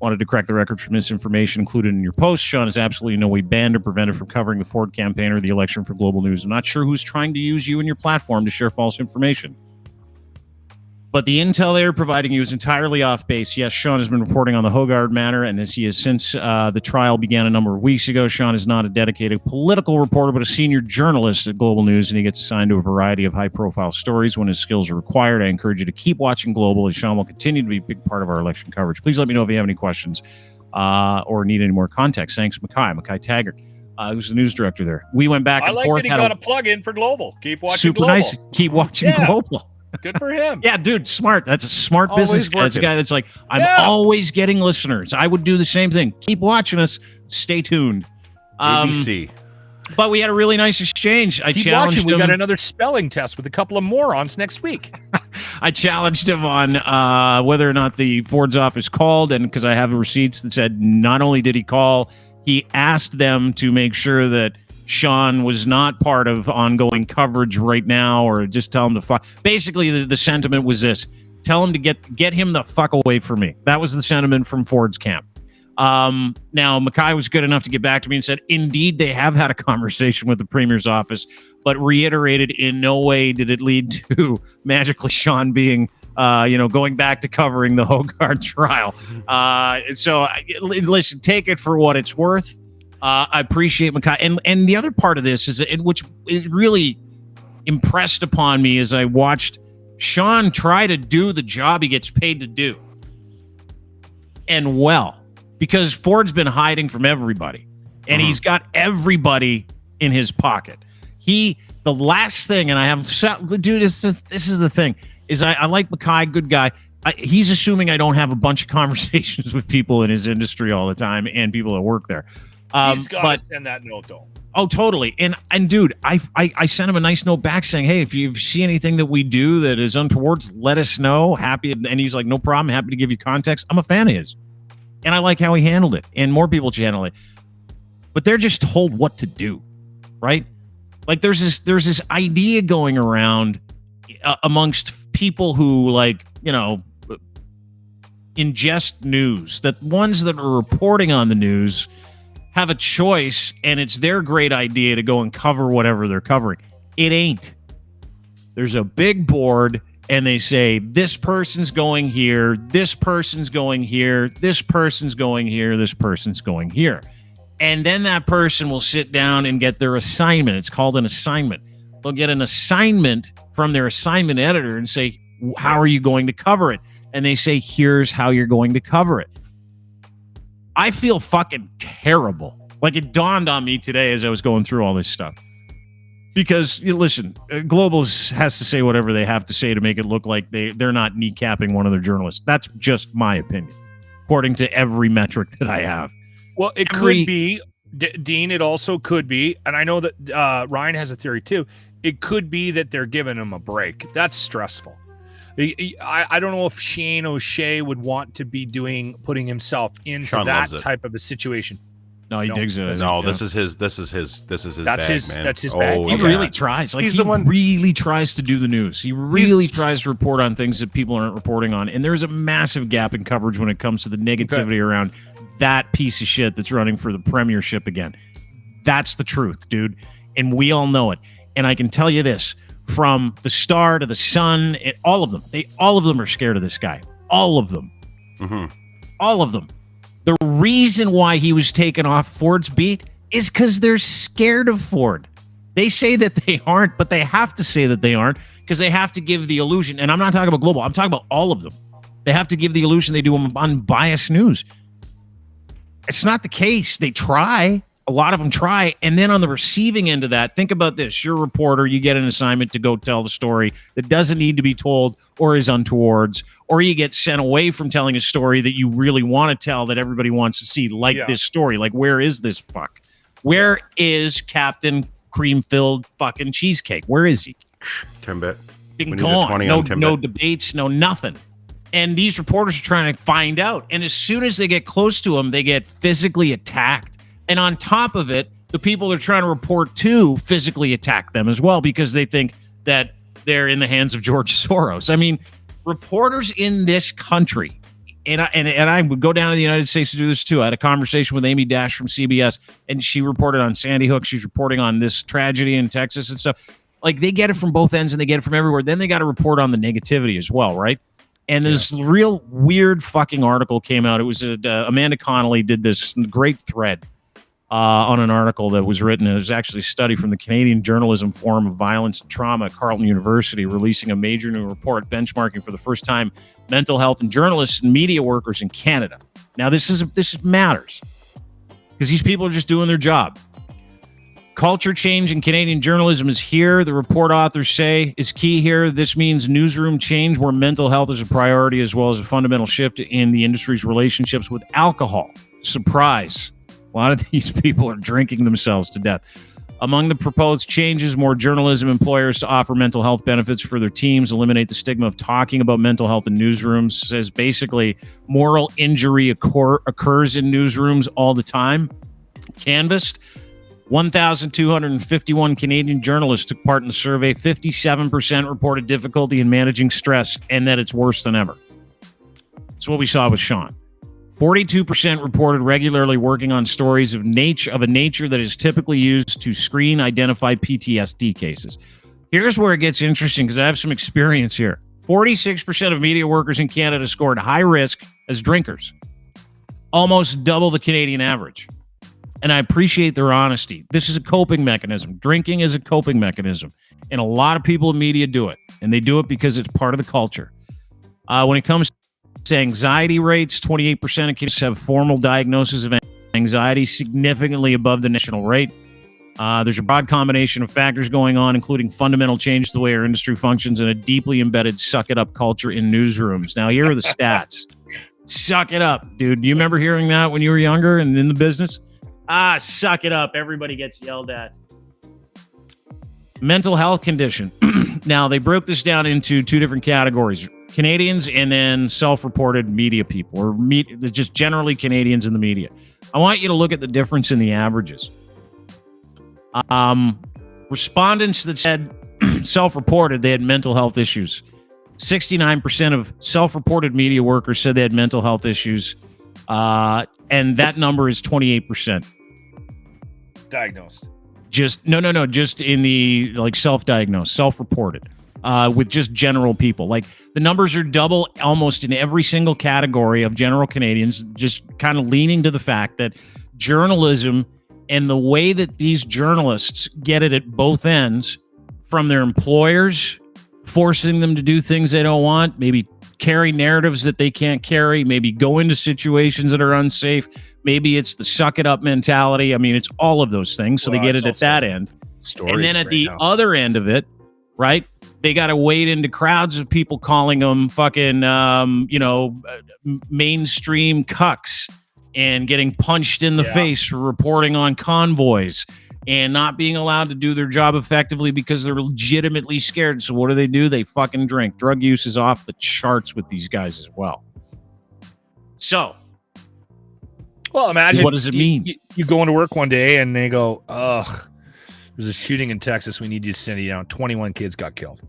Wanted to correct the record for misinformation included in your post. Sean is absolutely no way banned or prevented from covering the Ford campaign or the election for Global News. I'm not sure who's trying to use you and your platform to share false information. But the intel they are providing you is entirely off base. Yes, Sean has been reporting on the Hoggard matter, and as he has since the trial began a number of weeks ago, Sean is not a dedicated political reporter, but a senior journalist at Global News, and he gets assigned to a variety of high-profile stories when his skills are required. I encourage you to keep watching Global, as Sean will continue to be a big part of our election coverage. Please let me know if you have any questions or need any more context. Thanks, Mackay Taggart. Who's the news director there. We went back and forth. I like that he got a plug-in for Global. Keep watching super Global. Nice. Keep watching Global. Good for him. Yeah, dude, smart. That's a smart business guy. That's a guy that's like, I'm always getting listeners. I would do the same thing. Keep watching us. Stay tuned. ABC. But we had a really nice exchange. I challenged him. We got another spelling test with a couple of morons next week. I challenged him on whether or not the Ford's office called, and because I have receipts that said not only did he call, he asked them to make sure that Sean was not part of ongoing coverage right now, or just tell him to fuck. Basically, the sentiment was this: tell him to get him the fuck away from me. That was the sentiment from Ford's camp. Now, Mackay was good enough to get back to me and said, indeed, they have had a conversation with the Premier's office, but reiterated in no way did it lead to magically Sean being, going back to covering the Hoggard trial. So listen, take it for what it's worth. I appreciate Mackay. And the other part of this is which is really impressed upon me as I watched Sean try to do the job he gets paid to do. And because Ford's been hiding from everybody, and he's got everybody in his pocket. The last thing, and I have, dude, this is the thing, is I like Mackay, good guy. he's assuming I don't have a bunch of conversations with people in his industry all the time and people that work there. He's got to send that note, though. Oh, totally. And dude, I sent him a nice note back saying, hey, if you see anything that we do that is untoward, let us know. Happy. And he's like, no problem. Happy to give you context. I'm a fan of his. And I like how he handled it. And more people should handle it. But they're just told what to do, right? Like there's this idea going around amongst people who ingest news, that ones that are reporting on the news have a choice, and it's their great idea to go and cover whatever they're covering. It ain't. There's a big board, and they say, this person's going here, this person's going here, this person's going here, this person's going here. And then that person will sit down and get their assignment. It's called an assignment. They'll get an assignment from their assignment editor and say, how are you going to cover it? And they say, here's how you're going to cover it. I feel fucking terrible. Like it dawned on me today as I was going through all this stuff. Because, listen, Globals has to say whatever they have to say to make it look like they're not kneecapping one of their journalists. That's just my opinion, according to every metric that I have. Well, it could be, Dean, it also could be, and I know that Ryan has a theory too, it could be that they're giving him a break. That's stressful. I don't know if Shane O'Shea would want to be putting himself into Sean that type of a situation. No, he digs it. No, this is his bag, man. That's his bag. He really tries. Like, he really tries to do the news. He really tries to report on things that people aren't reporting on. And there's a massive gap in coverage when it comes to the negativity around that piece of shit that's running for the premiership again. That's the truth, dude. And we all know it. And I can tell you this, from the Star to the Sun, all of them are scared of this guy. All of them. Mm-hmm. All of them. The reason why he was taken off Ford's beat is because they're scared of Ford. They say that they aren't, but they have to say that they aren't because they have to give the illusion. And I'm not talking about Global. I'm talking about all of them. They have to give the illusion they do unbiased news. It's not the case. They try. A lot of them try. And then on the receiving end of that, think about this. You're a reporter. You get an assignment to go tell the story that doesn't need to be told or is untowards, or you get sent away from telling a story that you really want to tell that everybody wants to see, like this story. Like, where is this fuck? Where is Captain Cream-Filled fucking Cheesecake? Where is he? Timbit. Been gone. No debates, no nothing. And these reporters are trying to find out. And as soon as they get close to him, they get physically attacked. And on top of it, the people they're trying to report to physically attack them as well because they think that they're in the hands of George Soros. I mean, reporters in this country, and I would go down to the United States to do this too. I had a conversation with Amy Dash from CBS, and she reported on Sandy Hook. She's reporting on this tragedy in Texas and stuff. Like, they get it from both ends and they get it from everywhere. Then they got to report on the negativity as well, right? And this real weird fucking article came out. It was Amanda Connolly did this great thread on an article that was written. It was actually a study from the Canadian Journalism Forum of Violence and Trauma at Carleton University, releasing a major new report benchmarking for the first time mental health in journalists and media workers in Canada. Now, this matters because these people are just doing their job. Culture change in Canadian journalism is here, the report authors say, is key here. This means newsroom change where mental health is a priority, as well as a fundamental shift in the industry's relationships with alcohol. Surprise. A lot of these people are drinking themselves to death. Among the proposed changes, more journalism employers to offer mental health benefits for their teams, eliminate the stigma of talking about mental health in newsrooms, says basically moral injury occurs in newsrooms all the time. Canvassed, 1,251 Canadian journalists took part in the survey. 57% reported difficulty in managing stress and that it's worse than ever. That's what we saw with Sean. 42% reported regularly working on stories of a nature that is typically used to screen identified PTSD cases. Here's where it gets interesting because I have some experience here. 46% of media workers in Canada scored high risk as drinkers, almost double the Canadian average. And I appreciate their honesty. This is a coping mechanism. Drinking is a coping mechanism. And a lot of people in media do it. And they do it because it's part of the culture. When it comes to anxiety rates, 28% of kids have formal diagnosis of anxiety, significantly above the national rate. There's a broad combination of factors going on, including fundamental change to the way our industry functions and a deeply embedded suck-it-up culture in newsrooms. Now, here are the stats. Suck it up, dude. Do you remember hearing that when you were younger and in the business? Suck it up. Everybody gets yelled at. Mental health condition. Now, they broke this down into two different categories. Canadians and then self-reported media people, or just generally Canadians in the media. I want you to look at the difference in the averages. Respondents that said self-reported, they had mental health issues. 69% of self-reported media workers said they had mental health issues, and that number is 28%. Diagnosed. Just in the self-diagnosed, self-reported, with just general people. Like the numbers are double almost in every single category of general Canadians, just kind of leaning to the fact that journalism and the way that these journalists get it at both ends, from their employers forcing them to do things they don't want, maybe carry narratives that they can't carry, maybe go into situations that are unsafe. Maybe it's the suck it up mentality. I mean, it's all of those things. So they get it at that end. And then at the other end of it, right, they got to wade into crowds of people calling them fucking, mainstream cucks and getting punched in the face for reporting on convoys and not being allowed to do their job effectively because they're legitimately scared. So what do? They fucking drink. Drug use is off the charts with these guys as well. So, well, imagine what does it mean? You go into work one day and they go, "Ugh, there's a shooting in Texas. We need you to send you down. 21 kids got killed."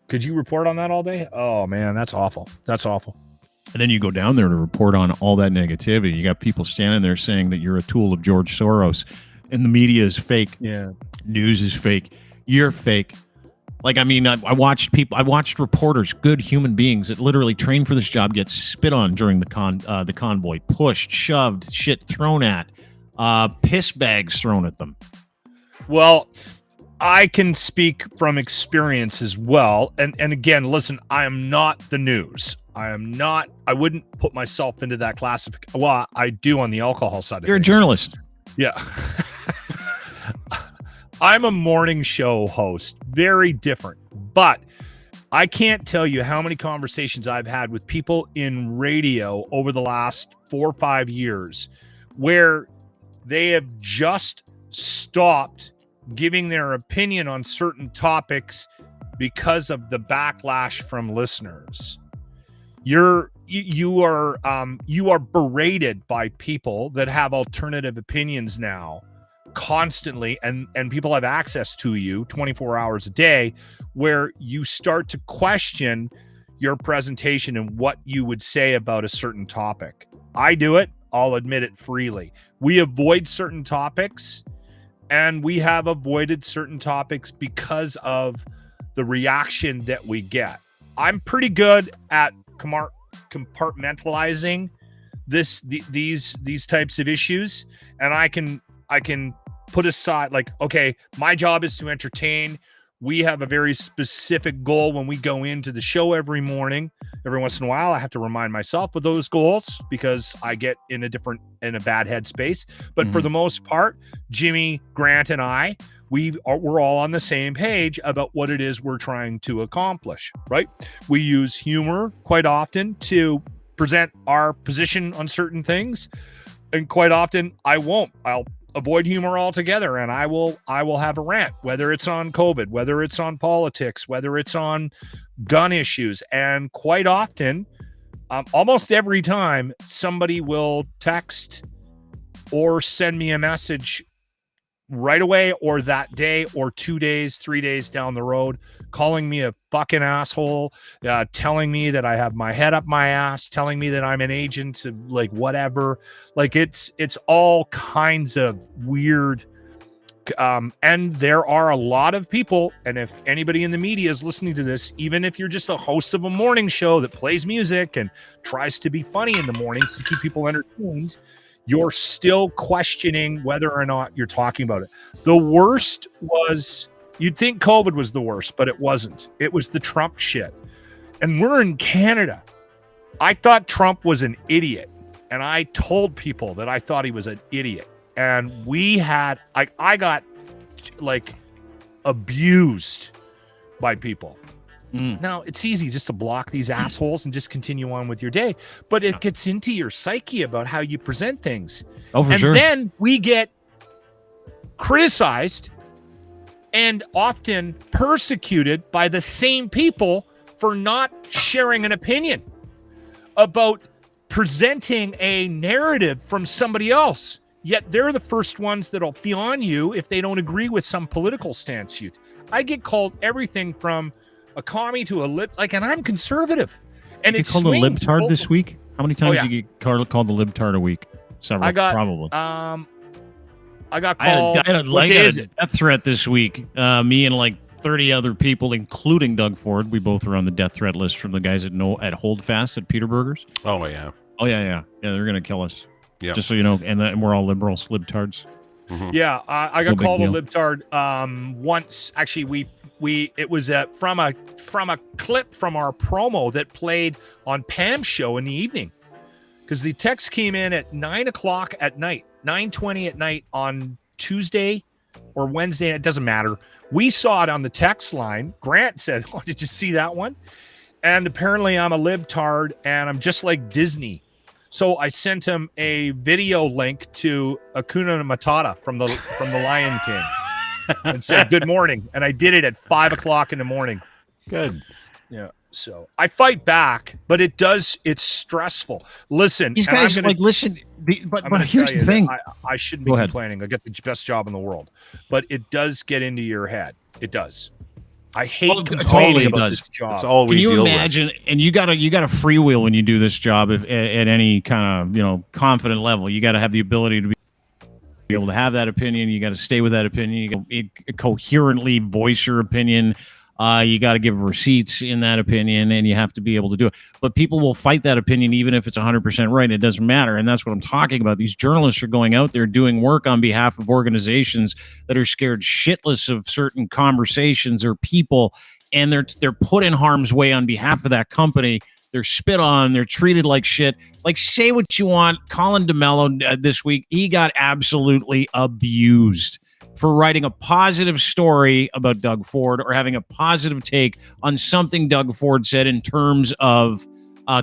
Could you report on that all day? Oh man, that's awful. That's awful. And then you go down there to report on all that negativity. You got people standing there saying that you're a tool of George Soros. And the media is fake. Yeah. News is fake. You're fake. Like, I mean, I watched reporters, good human beings that literally trained for this job, get spit on during the convoy, pushed, shoved, shit thrown at, piss bags thrown at them. Well, I can speak from experience as well. And again, listen, I am not the news. I wouldn't put myself into that classification. Well, I do on the alcohol side of things. You're a journalist. Yeah. I'm a morning show host, very different, but I can't tell you how many conversations I've had with people in radio over the last 4 or 5 years where they have just stopped giving their opinion on certain topics because of the backlash from listeners. You are berated by people that have alternative opinions now constantly, and people have access to you 24 hours a day, where you start to question your presentation and what you would say about a certain topic. I do it. I'll admit it freely. We avoid certain topics, and we have avoided certain topics because of the reaction that we get. I'm pretty good at compartmentalizing these types of issues, and I can put aside, like, okay, my job is to entertain. We have a very specific goal when we go into the show every morning. Every once in a while, I have to remind myself of those goals because I get in a bad headspace. But for the most part, Jimmy, Grant, and I, we're all on the same page about what it is we're trying to accomplish, right? We use humor quite often to present our position on certain things. And quite often I'll avoid humor altogether, and I will have a rant, whether it's on COVID, whether it's on politics, whether it's on gun issues. And quite often, almost every time, somebody will text or send me a message right away, or that day, or 2 days, 3 days down the road, calling me a fucking asshole, telling me that I have my head up my ass, telling me that I'm an agent of like whatever. Like it's all kinds of weird. And there are a lot of people, and if anybody in the media is listening to this, even if you're just a host of a morning show that plays music and tries to be funny in the mornings to keep people entertained, you're still questioning whether or not you're talking about it. The worst was, you'd think COVID was the worst, but it wasn't. It was the Trump shit. And we're in Canada. I thought Trump was an idiot. And I told people that I thought he was an idiot. And I got like abused by people. Now, it's easy just to block these assholes and just continue on with your day, but it gets into your psyche about how you present things. Oh, for and sure. then we get criticized and often persecuted by the same people for not sharing an opinion about presenting a narrative from somebody else. Yet they're the first ones that'll be on you if they don't agree with some political stance. I get called everything from a commie to a and I'm conservative. And You it's called a libtard this week? How many times yeah. did you get called a libtard a week? Several, probably. I got called. I had What day is it? death threat this week. Me and like 30 other people, including Doug Ford. We both are on the death threat list from the guys at Holdfast at Peter Burgers. Oh, yeah. Oh, yeah. Yeah, they're going to kill us. Yeah. Just so you know. And we're all liberals, libtards. Mm-hmm. Yeah, I got No big called a deal. libtard once. Actually, it was from a clip from our promo that played on Pam's show in the evening, because the text came in at 9:00 at night, 9:20 at night on Tuesday or Wednesday. It doesn't matter. We saw it on the text line. Grant said, "Oh, did you see that one?" And apparently, I'm a libtard, and I'm just like Disney. So I sent him a video link to Hakuna Matata from the Lion King and said, "Good morning." And I did it at 5:00 in the morning. Good. Yeah. So I fight back, but it's stressful. Listen, These and guys I'm gonna, listen. I'm But gonna here's tell the you thing. that I shouldn't be Go ahead. complaining. I get the best job in the world, but it does get into your head. It does. I hate Well, it complaining totally about does. this job. That's all we Can you deal imagine? And you got to freewheel when you do this job at any kind of confident level. You got to have the ability to be able to have that opinion. You got to stay with that opinion. You got to coherently voice your opinion. You got to give receipts in that opinion, and you have to be able to do it. But people will fight that opinion even if it's 100% right. It doesn't matter, and that's what I'm talking about. These journalists are going out there doing work on behalf of organizations that are scared shitless of certain conversations or people, and they're put in harm's way on behalf of that company. They're spit on. They're treated like shit. Like, say what you want. Colin DeMello this week, he got absolutely abused for writing a positive story about Doug Ford or having a positive take on something Doug Ford said in terms of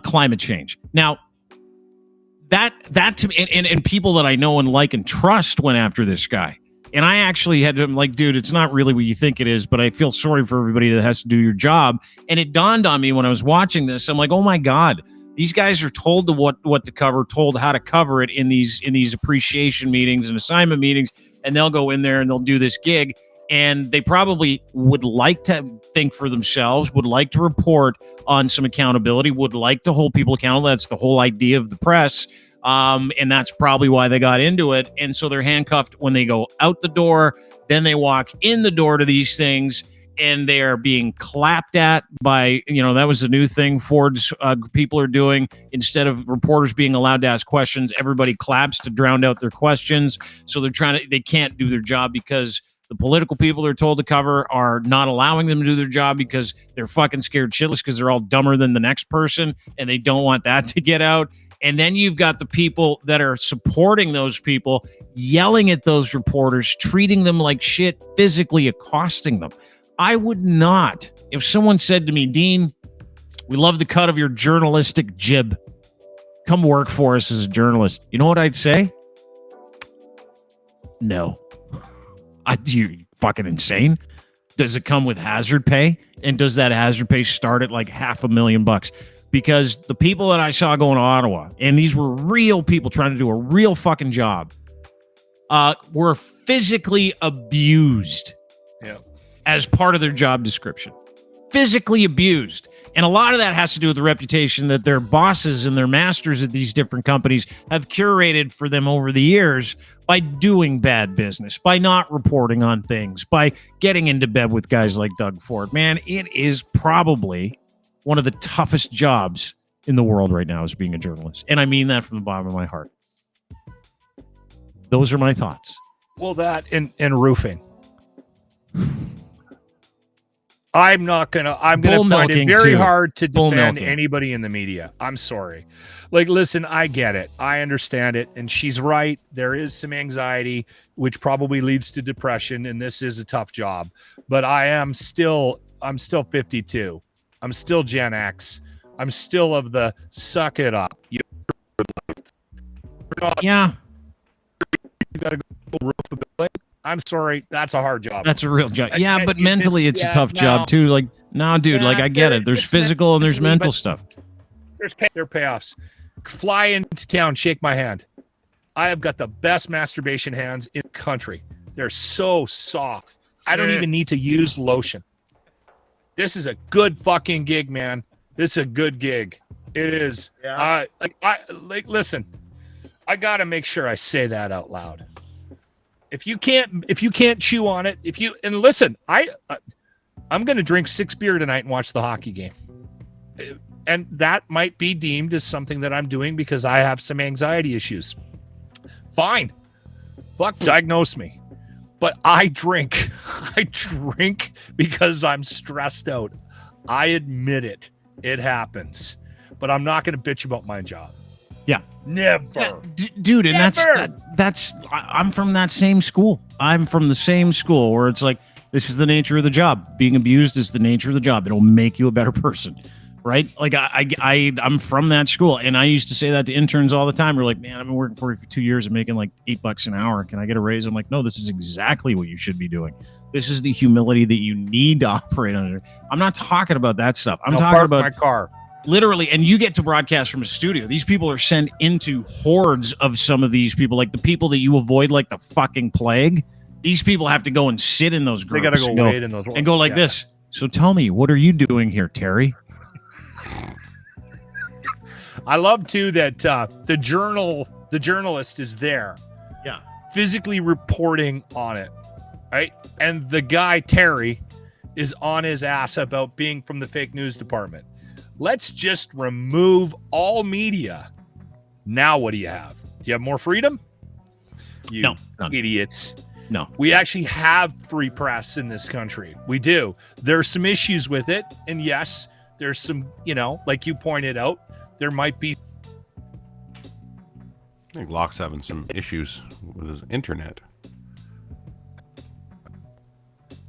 climate change. Now, that to me, and people that I know and like and trust went after this guy. And I actually had to, like, dude, it's not really what you think it is, but I feel sorry for everybody that has to do your job. And it dawned on me when I was watching this. I'm like, oh my God, these guys are told to what to cover, told how to cover it in these appreciation meetings and assignment meetings. And they'll go in there and they'll do this gig, and they probably would like to think for themselves, would like to report on some accountability, would like to hold people accountable. That's the whole idea of the press. And that's probably why they got into it. And so they're handcuffed when they go out the door. Then they walk in the door to these things, and they are being clapped at by, that was the new thing Ford's people are doing. Instead of reporters being allowed to ask questions, everybody claps to drown out their questions. So they can't do their job because the political people they're told to cover are not allowing them to do their job because they're fucking scared shitless because they're all dumber than the next person, and they don't want that to get out. And then you've got the people that are supporting those people, yelling at those reporters, treating them like shit, physically accosting them. I would not, if someone said to me, Dean, we love the cut of your journalistic jib. Come work for us as a journalist. You know what I'd say? No. You fucking insane? Does it come with hazard pay? And does that hazard pay start at like $500,000? Because the people that I saw going to Ottawa, and these were real people trying to do a real fucking job, were physically abused. Yeah. As part of their job description. Physically abused. And a lot of that has to do with the reputation that their bosses and their masters at these different companies have curated for them over the years by doing bad business, by not reporting on things, by getting into bed with guys like Doug Ford. Man, it is probably one of the toughest jobs in the world right now is being a journalist. And I mean that from the bottom of my heart. Those are my thoughts. Well, that and roofing. I'm not gonna. I'm Bull gonna find it milking, very too. hard to Bull defend milking. anybody in the media. I'm sorry. Like, listen, I get it. I understand it, and she's right. There is some anxiety, which probably leads to depression, and this is a tough job. But I'm still 52. I'm still Gen X. I'm still of the suck it up. You Yeah, got to go roof the building. I'm sorry. That's a hard job. that's a real job. I Yeah, can't but get mentally, this- it's yeah, a tough no. job too. Like, no, dude, like Yeah, I get there- it. There's it's physical and there's mentally, mental but- stuff. There are payoffs. Fly into town, shake my hand. I have got the best masturbation hands in the country. They're so soft. I don't even need to use lotion. This is a good fucking gig, man. This is a good gig. It is. Yeah. Listen. I gotta make sure I say that out loud. If you can't chew on it, and listen, I'm gonna drink 6 beer tonight and watch the hockey game. And that might be deemed as something that I'm doing because I have some anxiety issues. Fine. Fuck, diagnose me. But I drink. I drink because I'm stressed out. I admit it. It happens. But I'm not going to bitch about my job. Yeah. Never. Yeah, dude, and Never. I'm from that same school. I'm from the same school where it's like, this is the nature of the job. Being abused is the nature of the job. It'll make you a better person. Right? Like I'm from that school, and I used to say that to interns all the time. We're like, man, I've been working for you for 2 years and making like $8 an hour. Can I get a raise? I'm like, no, this is exactly what you should be doing. This is the humility that you need to operate under. I'm not talking about that stuff. I'm talking about my car. literally, and you get to broadcast from a studio. These people are sent into hordes of some of these people, like the people that you avoid like the fucking plague. These people have to go and sit in those They groups got to go wait in those and go like this. So tell me, what are you doing here, Terry? I love too that the journalist is there. Yeah. Physically reporting on it. Right? And the guy, Terry, is on his ass about being from the fake news department. Let's just remove all media. Now what do you have? Do you have more freedom? You No, none. idiots. No. We actually have free press in this country. We do. There's some issues with it. And yes, there's some, like you pointed out, there might be. I think Locke's having some issues with his internet.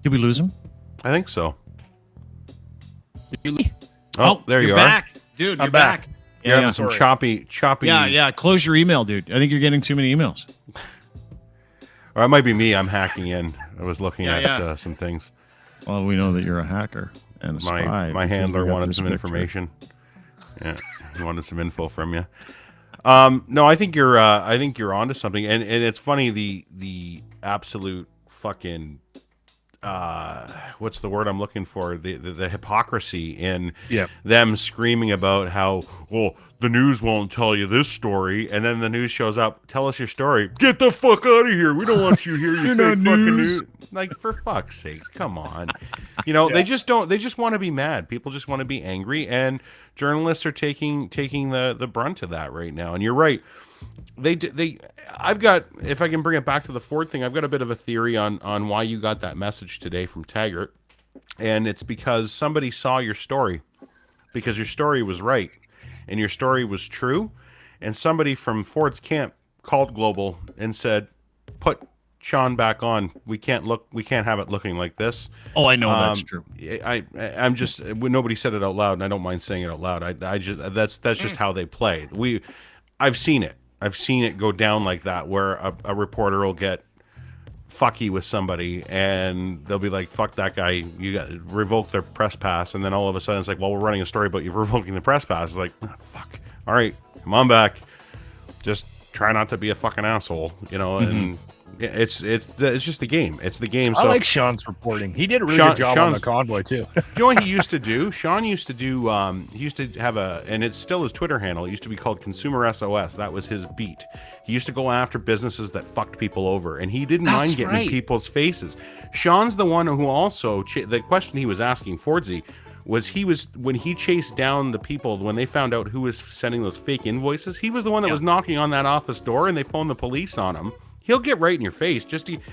Did we lose him? I think so. Did Oh, there you you're are. back. Dude, I'm you're back. You're having some choppy. Yeah. Close your email, dude. I think you're getting too many emails. Or it might be me. I'm hacking in. I was looking at yeah. some things. Well, we know that you're a hacker and a spy. My because handler we got wanted this some picture. information. Yeah, he wanted some info from you. No, I think you're onto something, and it's funny the absolute fucking what's the word I'm looking for? The hypocrisy in them screaming about how, well, the news won't tell you this story, and then the news shows up. Tell us your story. Get the fuck out of here. We don't want you here. You fake fucking news. Like, for fuck's sake, come on. They just don't. They just want to be mad. People just want to be angry, and journalists are taking the brunt of that right now. And you're right. I've got, if I can bring it back to the Ford thing, I've got a bit of a theory on why you got that message today from Taggart, and it's because somebody saw your story, because your story was right, and your story was true, and somebody from Ford's camp called Global and said, "Put Sean back on. We can't have it looking like this." Oh, I know that's true. I'm just, nobody said it out loud, and I don't mind saying it out loud. That's just how they play. I've seen it. I've seen it go down like that, where a reporter will get fucky with somebody, and they'll be like, "Fuck that guy! You got to revoke their press pass." And then all of a sudden, it's like, "Well, we're running a story about you revoking the press pass." It's like, oh, fuck. All right, come on back. Just try not to be a fucking asshole, And it's just the game. It's the game. I So like Sean's reporting. He did a really good job on the convoy too. you know what he used to do? Sean used to do, he used to have and it's still his Twitter handle. It used to be called Consumer SOS. That was his beat. He used to go after businesses that fucked people over, and he didn't mind getting in people's faces. Sean's the one who also, the question he was asking Fordsy was when he chased down the people, when they found out who was sending those fake invoices, he was the one that was knocking on that office door, and they phoned the police on him. He'll get right in your face.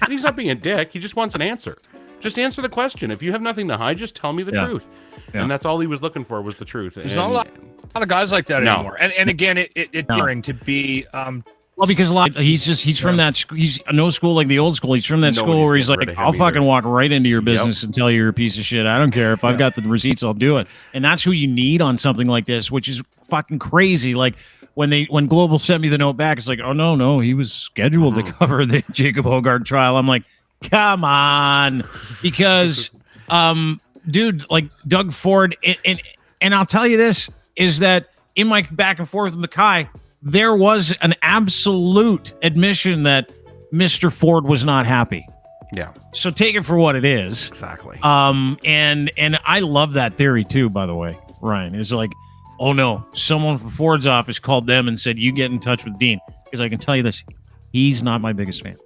He's not being a dick. He just wants an answer. Just answer the question. If you have nothing to hide, just tell me the truth. Yeah. And that's all he was looking for, was the truth. There's not a lot of guys like that anymore. And again, it's boring to be Well, because he's from that he's no school like the old school. He's from that school where he's like, I'll fucking walk right into your business and tell you you're a piece of shit. I don't care if I've got the receipts, I'll do it. And that's who you need on something like this, which is fucking crazy. Like when Global sent me the note back, it's like, oh no, he was scheduled to cover the Jacob Hoggard trial. I'm like, come on, because dude, like Doug Ford, and I'll tell you this is that in my back and forth with Mackay, there was an absolute admission that Mr. Ford was not happy. Yeah. So take it for what it is. Exactly. And I love that theory too, by the way, Ryan. It's like, oh no, someone from Ford's office called them and said, you get in touch with Dean. Because I can tell you this, he's not my biggest fan.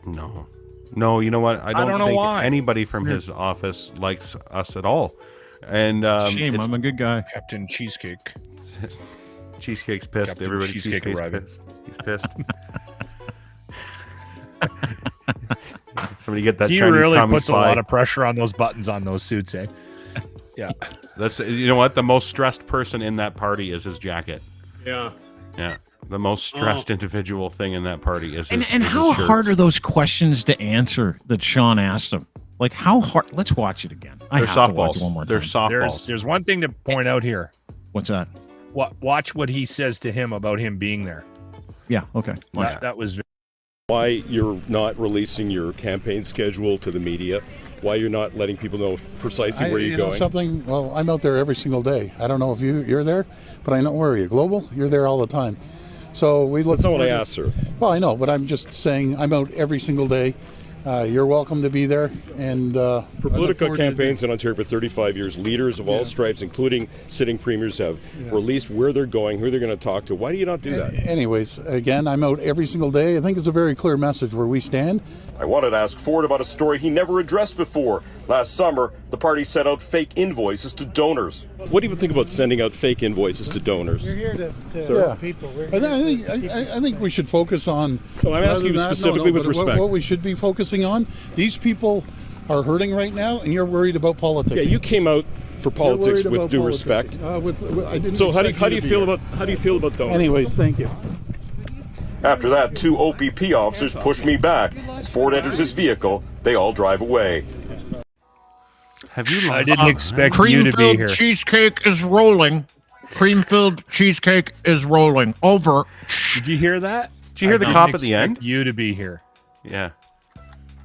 No, you know what? I don't know think why. anybody from his office likes us at all. And shame, I'm a good guy. Captain Cheesecake. Cheesecake's pissed. Captain Everybody Cheesecake Cheesecake's arriving. pissed. He's pissed. Somebody get that. He Chinese really communist puts a flag. lot of pressure on those buttons on those suits, eh? Yeah. That's, you know what? The most stressed person in that party is his jacket. Yeah. Yeah. The most stressed individual thing in that party is his, And is how his hard shirts. are those questions to answer that Sean asked him? Like how hard? Let's watch it again. I They're have to watch softballs. it one more time. They're softballs. There's one thing to point out here. What's that? Watch what he says to him about him being there. Yeah. Okay. That was Why you're not releasing your campaign schedule to the media? Why you're not letting people know precisely where you're going? Something. Well, I'm out there every single day. I don't know if you're there, but I know where are you? Global? You're there all the time. So we look. That's not what I asked, sir. Well, I know, but I'm just saying I'm out every single day. You're welcome to be there. And For political campaigns in Ontario for 35 years, leaders of all stripes, including sitting premiers, have released where they're going, who they're going to talk to. Why do you not do that? Anyways, again, I'm out every single day. I think it's a very clear message where we stand. I wanted to ask Ford about a story he never addressed before. Last summer, the party sent out fake invoices to donors. What do you think about sending out fake invoices to donors? You're here to people. I think we should focus on. Well, I'm asking you specifically with respect. What we should be focusing on. These people are hurting right now, and you're worried about politics. Yeah, you came out for politics with due respect. So how do you feel about donors? Anyways, thank you. After that, two OPP officers push me back. Ford enters his vehicle. They all drive away. Have you? I didn't expect you to be here. Cheesecake is rolling. Cream-filled cheesecake is rolling. Over. Did you hear that? Did you hear the cop at the end? You to be here. Yeah.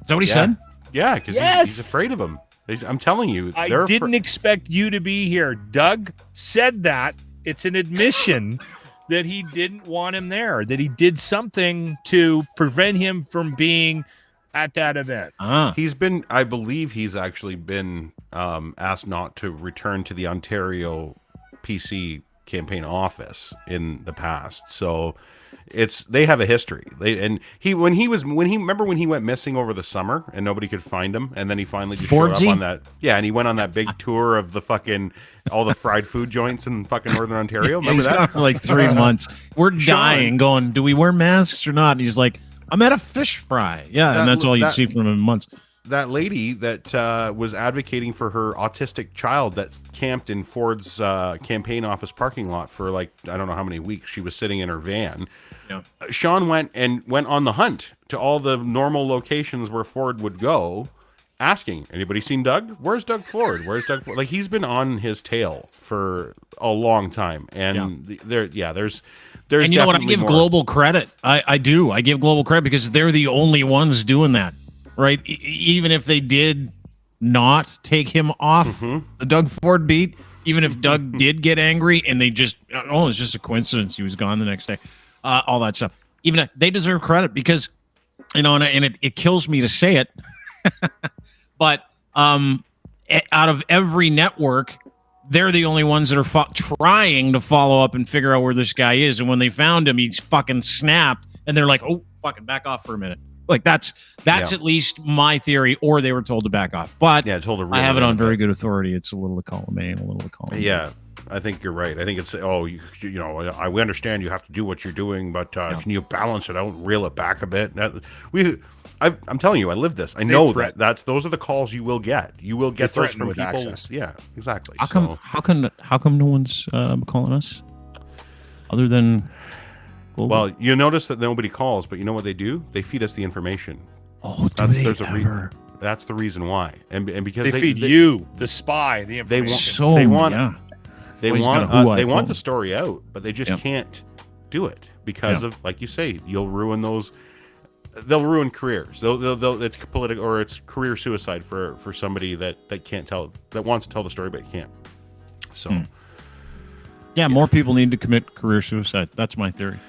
Is that what he said? Yeah, because he's afraid of him. I'm telling you. I didn't expect you to be here. Doug said that. It's an admission that he didn't want him there, that he did something to prevent him from being at that event. He's been, I believe he's actually been asked not to return to the Ontario PC campaign office in the past. So they have a history. When he went missing over the summer and nobody could find him, and then he finally just showed up on that. Yeah, and he went on that big tour of the fucking all the fried food joints in fucking Northern Ontario. Remember He's that? gone for like 3 months. We're dying, going, do we wear masks or not? And he's like, I'm at a fish fry. Yeah, and that's all you'd see from him in months. That lady that was advocating for her autistic child that camped in Ford's campaign office parking lot for like, I don't know how many weeks. She was sitting in her van. Yeah. Sean went on the hunt to all the normal locations where Ford would go, asking, anybody seen Doug? Where's Doug Ford? Where's Doug Ford? Like, he's been on his tail for a long time. And there's and you know what? I give Global credit. I do. I give Global credit because they're the only ones doing that. Right, even if they did not take him off the Doug Ford beat, even if Doug did get angry and they just, it's just a coincidence he was gone the next day, all that stuff. Even they deserve credit because, and it kills me to say it, but out of every network, they're the only ones that are trying to follow up and figure out where this guy is. And when they found him, he's fucking snapped, and they're like, "Oh, fucking back off for a minute." Like that's at least my theory, or they were told to back off. But I have it on very good authority. It's a little of column A and a little of column B. Yeah, I think you're right. I think it's we understand you have to do what you're doing, but can you balance it out, reel it back a bit? I'm telling you, I live this. I know that. Those are the calls you will get. You will get those from people. Access. Yeah, exactly. How come no one's calling us other than Global? Well, you notice that nobody calls, but you know what they do? They feed us the information. Oh, there's a reason. That's the reason why, and because they feed you, the spy, the information. They want the story out, but they just can't do it because of, like you say, you'll ruin those. They'll ruin careers. It's political, or it's career suicide for somebody that can't tell, that wants to tell the story but can't. So, yeah, more people need to commit career suicide. That's my theory.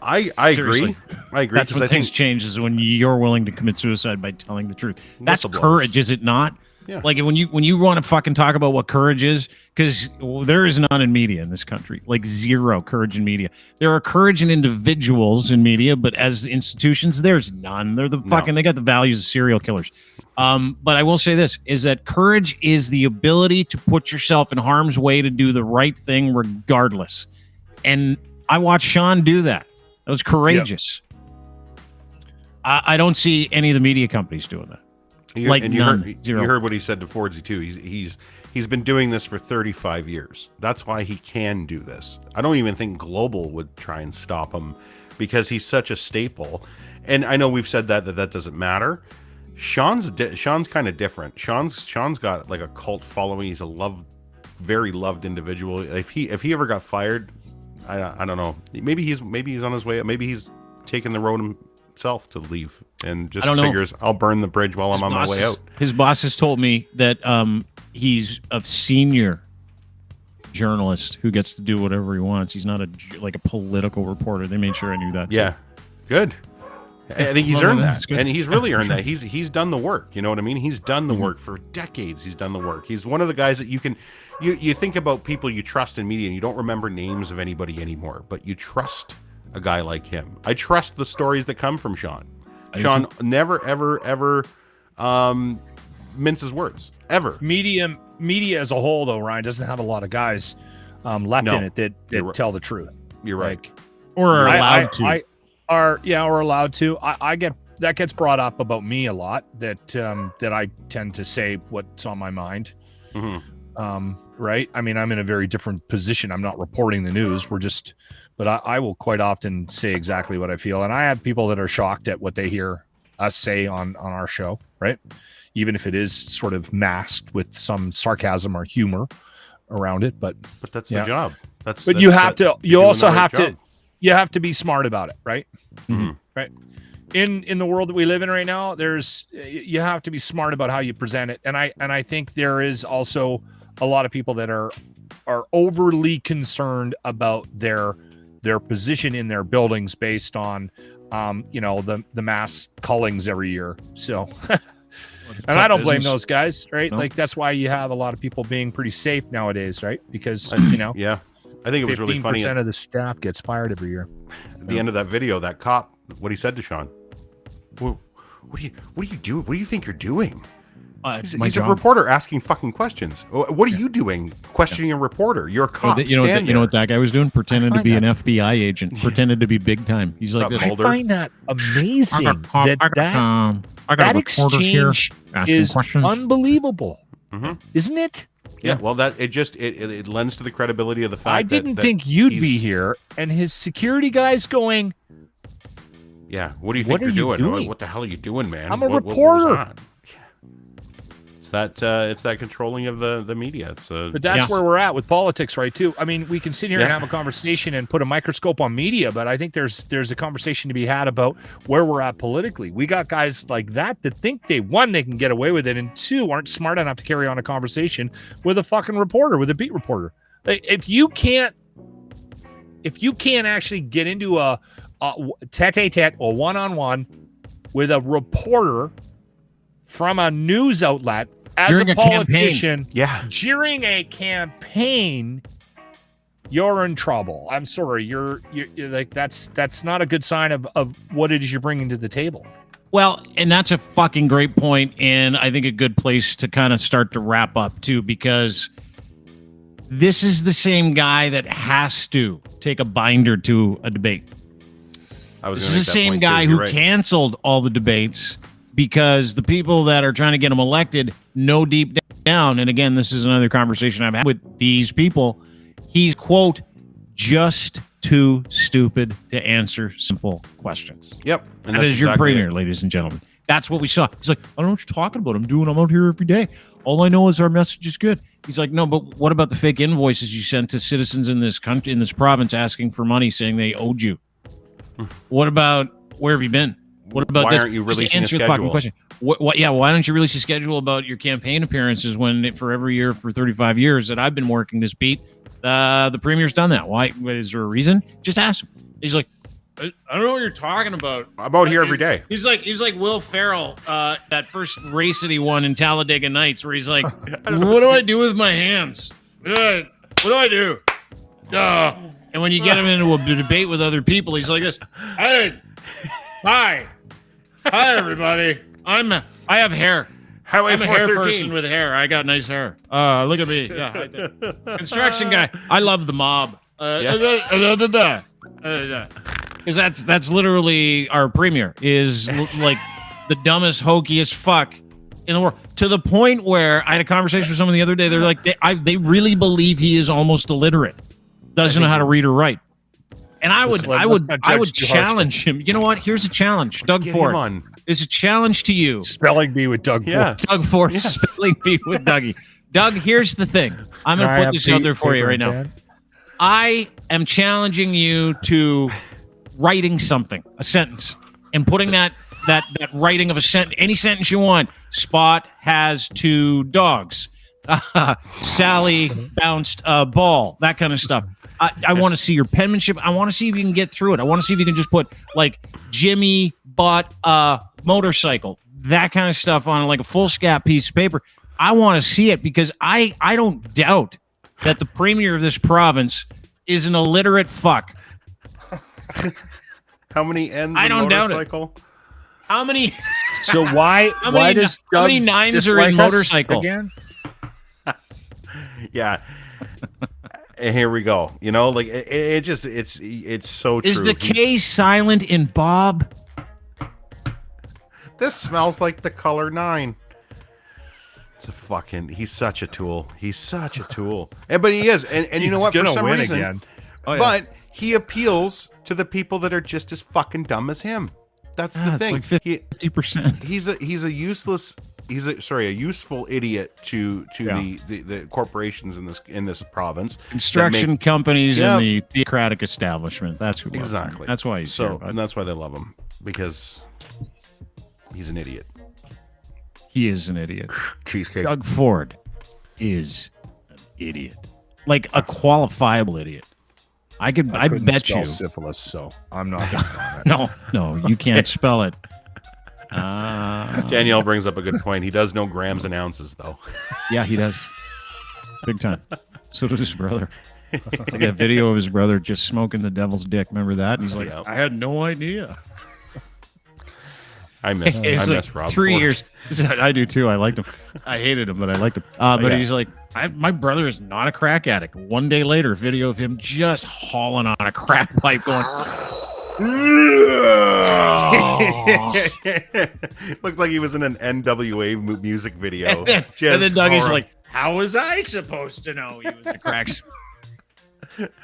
I agree. I agree. That's when things change, is when you're willing to commit suicide by telling the truth. That's courage, is it not? Yeah. Like when you want to fucking talk about what courage is, because there is none in media in this country. Like zero courage in media. There are courage in individuals in media, but as institutions, there's none. They're they got the values of serial killers. But I will say this, is that courage is the ability to put yourself in harm's way to do the right thing regardless. And I watched Sean do that. That was courageous. Yep. I don't see any of the media companies doing that. You heard what he said to Fordsy too. He's been doing this for 35 years. That's why he can do this. I don't even think Global would try and stop him, because he's such a staple. And I know we've said that doesn't matter. Sean's kind of different. Sean's got like a cult following. He's a very loved individual. If he ever got fired, I don't know. Maybe he's on his way. Maybe he's taking the road himself to leave and just figures I'll burn the bridge while I'm on my way out. His boss has told me that he's a senior journalist who gets to do whatever he wants. He's not a political reporter. They made sure I knew that. Yeah, good. I think he's earned that, and he's really earned that. He's done the work. You know what I mean? He's done the work for decades. He's done the work. He's one of the guys that you think about people you trust in media, and you don't remember names of anybody anymore, but you trust a guy like him. I trust the stories that come from Sean. Sean never, ever minces words, ever. Media as a whole, though, Ryan, doesn't have a lot of guys left in it that tell the truth. You're right. Or are allowed to. Or allowed to. I get that gets brought up about me a lot, that I tend to say what's on my mind. Mm-hmm. Right? I mean, I'm in a very different position. I'm not reporting the news. But I will quite often say exactly what I feel. And I have people that are shocked at what they hear us say on our show, right? Even if it is sort of masked with some sarcasm or humor around it. But that's the job. You have to be smart about it, right? Mm-hmm. Right. In the world that we live in right now, you have to be smart about how you present it. And I think there is also a lot of people that are overly concerned about their position in their buildings based on the mass cullings every year. So and I don't blame those guys, right? No. Like that's why you have a lot of people being pretty safe nowadays, right? Because yeah. I think it was really funny. 15% of the staff gets fired every year. At the end of that video, that cop, what he said to Sean, what do you do? What do you think you're doing? He's a reporter asking fucking questions. What are you doing? Questioning a reporter. You're a cop. You know what that guy was doing? Pretending to be an FBI agent. Pretended to be big time. He's like this. I find that amazing. That exchange is unbelievable, isn't it? Yeah. Well, that it lends to the credibility of the fact. I didn't think you'd be here, and his security guy's going. Yeah. What do you think you're doing? What the hell are you doing, man? I'm a reporter. It's that controlling of the media. But that's where we're at with politics, right? Too. I mean, we can sit here and have a conversation and put a microscope on media, but I think there's a conversation to be had about where we're at politically. We got guys like that think they can get away with it, and two, aren't smart enough to carry on a conversation with a fucking reporter, with a beat reporter. If you can't actually get into a tete-a-tete or one-on-one with a reporter from a news outlet as a politician during a campaign, you're in trouble. I'm sorry. You're like, that's not a good sign of what it is you're bringing to the table. Well, and that's a fucking great point, and I think a good place to kind of start to wrap up too, because this is the same guy that has to take a binder to a debate. This is the same guy who canceled all the debates because the people that are trying to get him elected know deep down, and again, this is another conversation I've had with these people, he's, quote, just too stupid to answer simple questions. Yep. And that is your premier, ladies and gentlemen. That's what we saw. He's like, I don't know what you're talking about. I'm out here every day. All I know is our message is good. He's like, no, but what about the fake invoices you sent to citizens in this country, in this province, asking for money, saying they owed you? What about, where have you been? What about why this? aren't you Just to releasing answer a the fucking schedule? question. Yeah, why don't you release a schedule about your campaign appearances when for every year for 35 years that I've been working this beat, the premier's done that? Why? Is there a reason? Just ask him. He's like, I don't know what you're talking about. I'm out here every day. He's like Will Ferrell, that first race that he won in Talladega Nights, where he's like, what do I do with my hands? What do I do? And when you get him into a debate with other people, he's like this. Hi, everybody. I have hair. I'm a hair person with hair. I got nice hair. Look at me. Yeah, construction guy. I love the mob. Because that's literally our premier is like the dumbest, hokiest fuck in the world. To the point where I had a conversation with someone the other day. They're like, they really believe he is almost illiterate, doesn't know how to read or write. And I would challenge him. You know what? Here's a challenge, Doug Ford. It's a challenge to you. Spelling bee with Doug Ford. Doug Ford, spelling bee with Dougie. Doug, here's the thing. I'm going to put this out there for you right now. I am challenging you to writing something, a sentence, and putting that writing of a sentence, any sentence you want. Spot has 2 dogs. Sally bounced a ball. That kind of stuff. I want to see your penmanship. I want to see if you can get through it. I want to see if you can just put like Jimmy bought a motorcycle, that kind of stuff on like a foolscap piece of paper. I want to see it because I don't doubt that the premier of this province is an illiterate fuck. How many ends? I don't doubt it. How many? So why does Doug how many nines are in motorcycle again? Yeah. And here we go. You know, like it's so true. Is the K silent in Bob? This smells like the color 9. He's such a tool. He's such a tool. But he is. And you know what? For some reason, again. But he appeals to the people that are just as fucking dumb as him. That's the thing. It's like 50%. He's a useful idiot to the corporations in this province. Construction companies and the theocratic establishment. That's who exactly. Him. That's why he's so, and that's why they love him, because he's an idiot. He is an idiot. Cheesecake. Doug Ford is an idiot, like a qualifiable idiot. I bet you syphilis, so I'm not gonna no, you can't spell it. Danielle brings up a good point. He does know grams and ounces, though. Yeah, he does. Big time. So does his brother. Like that video of his brother just smoking the devil's dick. Remember that? And he's like, I had no idea. I miss Rob. 3 years. I do too. I liked him. I hated him, but I liked him. But he's like, my brother is not a crack addict. One day later, video of him just hauling on a crack pipe going. Looks like he was in an NWA music video. And then Dougie's like, how was I supposed to know he was a crack?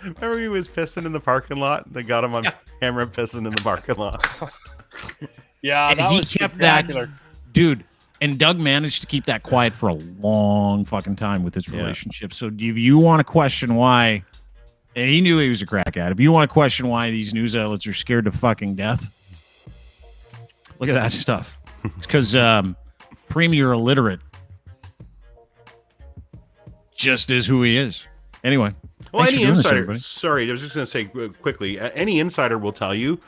Remember he was pissing in the parking lot? They got him on camera pissing in the parking lot. Yeah, and that he was kept spectacular. that, dude. And Doug managed to keep that quiet for a long fucking time with his relationship. So, if you want to question why, and he knew he was a crack addict. If you want to question why these news outlets are scared to fucking death, look at that stuff. It's because Premier illiterate just is who he is. Anyway, well, any insider. Sorry, I was just going to say quickly. Any insider will tell you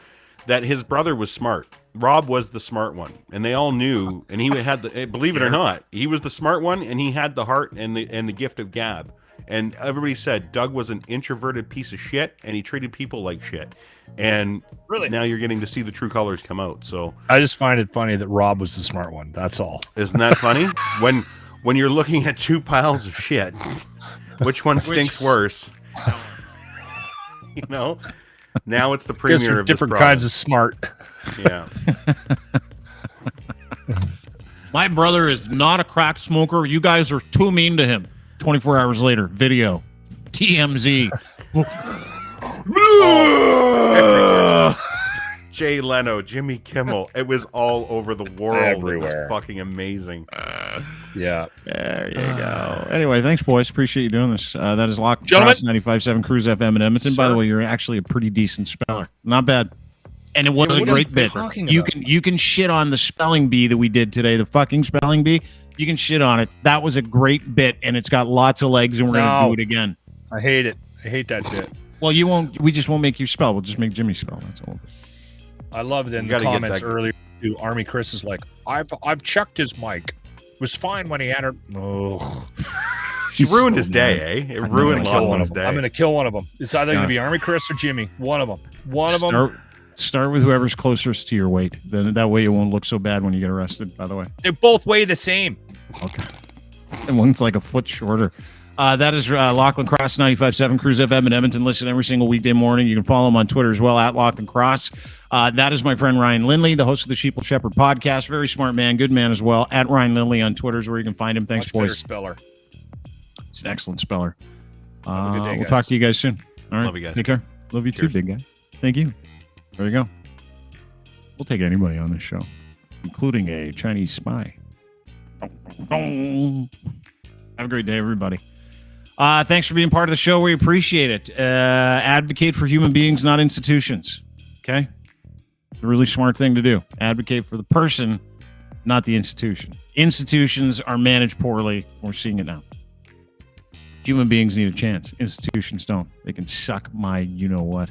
that his brother was smart. Rob was the smart one, and they all knew. And he had the, believe it or not, he was the smart one, and he had the heart and the gift of gab. And everybody said Doug was an introverted piece of shit, and he treated people like shit. And now you're getting to see the true colors come out. So I just find it funny that Rob was the smart one. That's all. Isn't that funny? when you're looking at 2 piles of shit, which one stinks worse? You know. Now it's the premier of different this kinds of smart. Yeah. My brother is not a crack smoker. You guys are too mean to him. 24 hours later, video. TMZ. Jay Leno, Jimmy Kimmel. It was all over the world. Everywhere. It was fucking amazing. Yeah. There you go. Anyway, thanks, boys. Appreciate you doing this. That is Lochlin Gentlemen. 95.7 Cruise FM in Edmonton. By the way, you're actually a pretty decent speller. Not bad. And it was a great bit. You can shit on the spelling bee that we did today, the fucking spelling bee. You can shit on it. That was a great bit, and it's got lots of legs, and we're going to do it again. I hate it. I hate that bit. Well, you won't. We just won't make you spell. We'll just make Jimmy spell. That's all. I loved in the comments earlier to Army Chris is like, I've checked his mic. It was fine when he entered. Oh. He ruined his day, eh? It ruined Lochlin's day. I'm going to kill one of them. It's either going to be Army Chris or Jimmy. One of them. One of them. Start with whoever's closest to your weight. Then that way it won't look so bad when you get arrested, by the way. They both weigh the same. Okay. And one's like a foot shorter. That is Lochlin Cross 95.7 Cruise FM in Edmonton. Listen every single weekday morning. You can follow him on Twitter as well, at Lochlin Cross. That is my friend Ryan Lindley, the host of the Sheeple Shepherd podcast. Very smart man, good man as well. At Ryan Lindley on Twitter is where you can find him. Thanks, Much boys. better speller. He's an excellent speller. Have a good day, we'll guys. talk to you guys soon. All right. Love you guys. Take care. Love you Cheers. too, big guy. Thank you. There you go. We'll take anybody on this show, including a Chinese spy. Have a great day, everybody. Thanks for being part of the show. We appreciate it. Advocate for human beings, not institutions. Okay? It's a really smart thing to do. Advocate for the person, not the institution. Institutions are managed poorly. We're seeing it now. Human beings need a chance. Institutions don't. They can suck my you-know-what.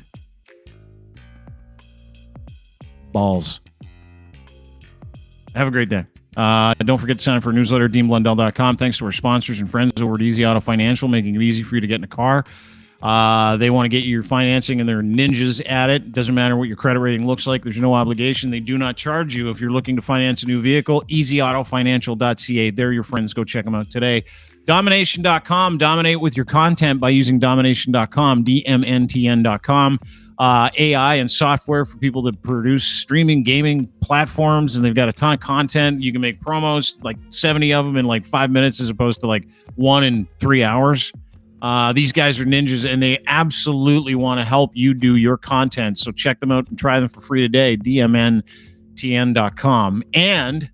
Balls. Have a great day. Don't forget to sign up for our newsletter, DeanBlundell.com. Thanks to our sponsors and friends over at Easy Auto Financial, making it easy for you to get in a car. They want to get you your financing, and they're ninjas at it. Doesn't matter what your credit rating looks like. There's no obligation. They do not charge you if you're looking to finance a new vehicle. EasyAutoFinancial.ca. They're your friends. Go check them out today. Domination.com. Dominate with your content by using Domination.com, DMNTN.com. AI and software for people to produce streaming gaming platforms, and they've got a ton of content. You can make promos, like 70 of them in like 5 minutes as opposed to like 1 in 3 hours. These guys are ninjas, and they absolutely want to help you do your content. So check them out and try them for free today, DMNTN.com. And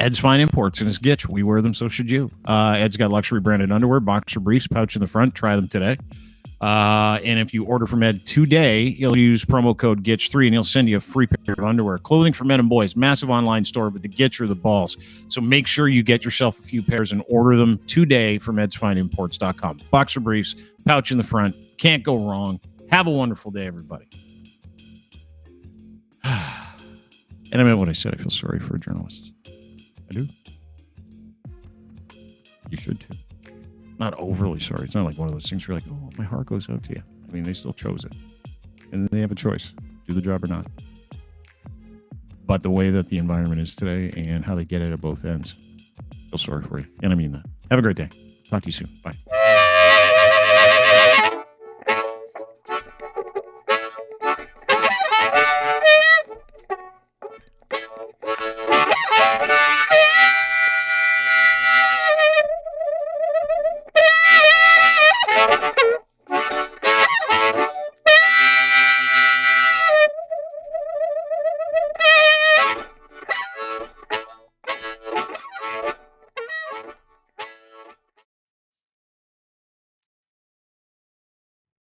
Ed's Fine Imports and his Gitch. We wear them, so should you. Ed's got luxury branded underwear, boxer briefs, pouch in the front. Try them today. And if you order from Ed today, he'll use promo code GITCH3 and he'll send you a free pair of underwear. Clothing for men and boys, massive online store, but the Gitch are the balls. So make sure you get yourself a few pairs and order them today from edsfineimports.com. Boxer briefs, pouch in the front. Can't go wrong. Have a wonderful day, everybody. And I meant what I said. I feel sorry for journalists. I do. You should too. Not overly sorry. It's not like one of those things where you're like, oh, my heart goes out to you. I mean, they still chose it. And they have a choice. Do the job or not. But the way that the environment is today and how they get it at both ends, I feel sorry for you. And I mean that. Have a great day. Talk to you soon. Bye.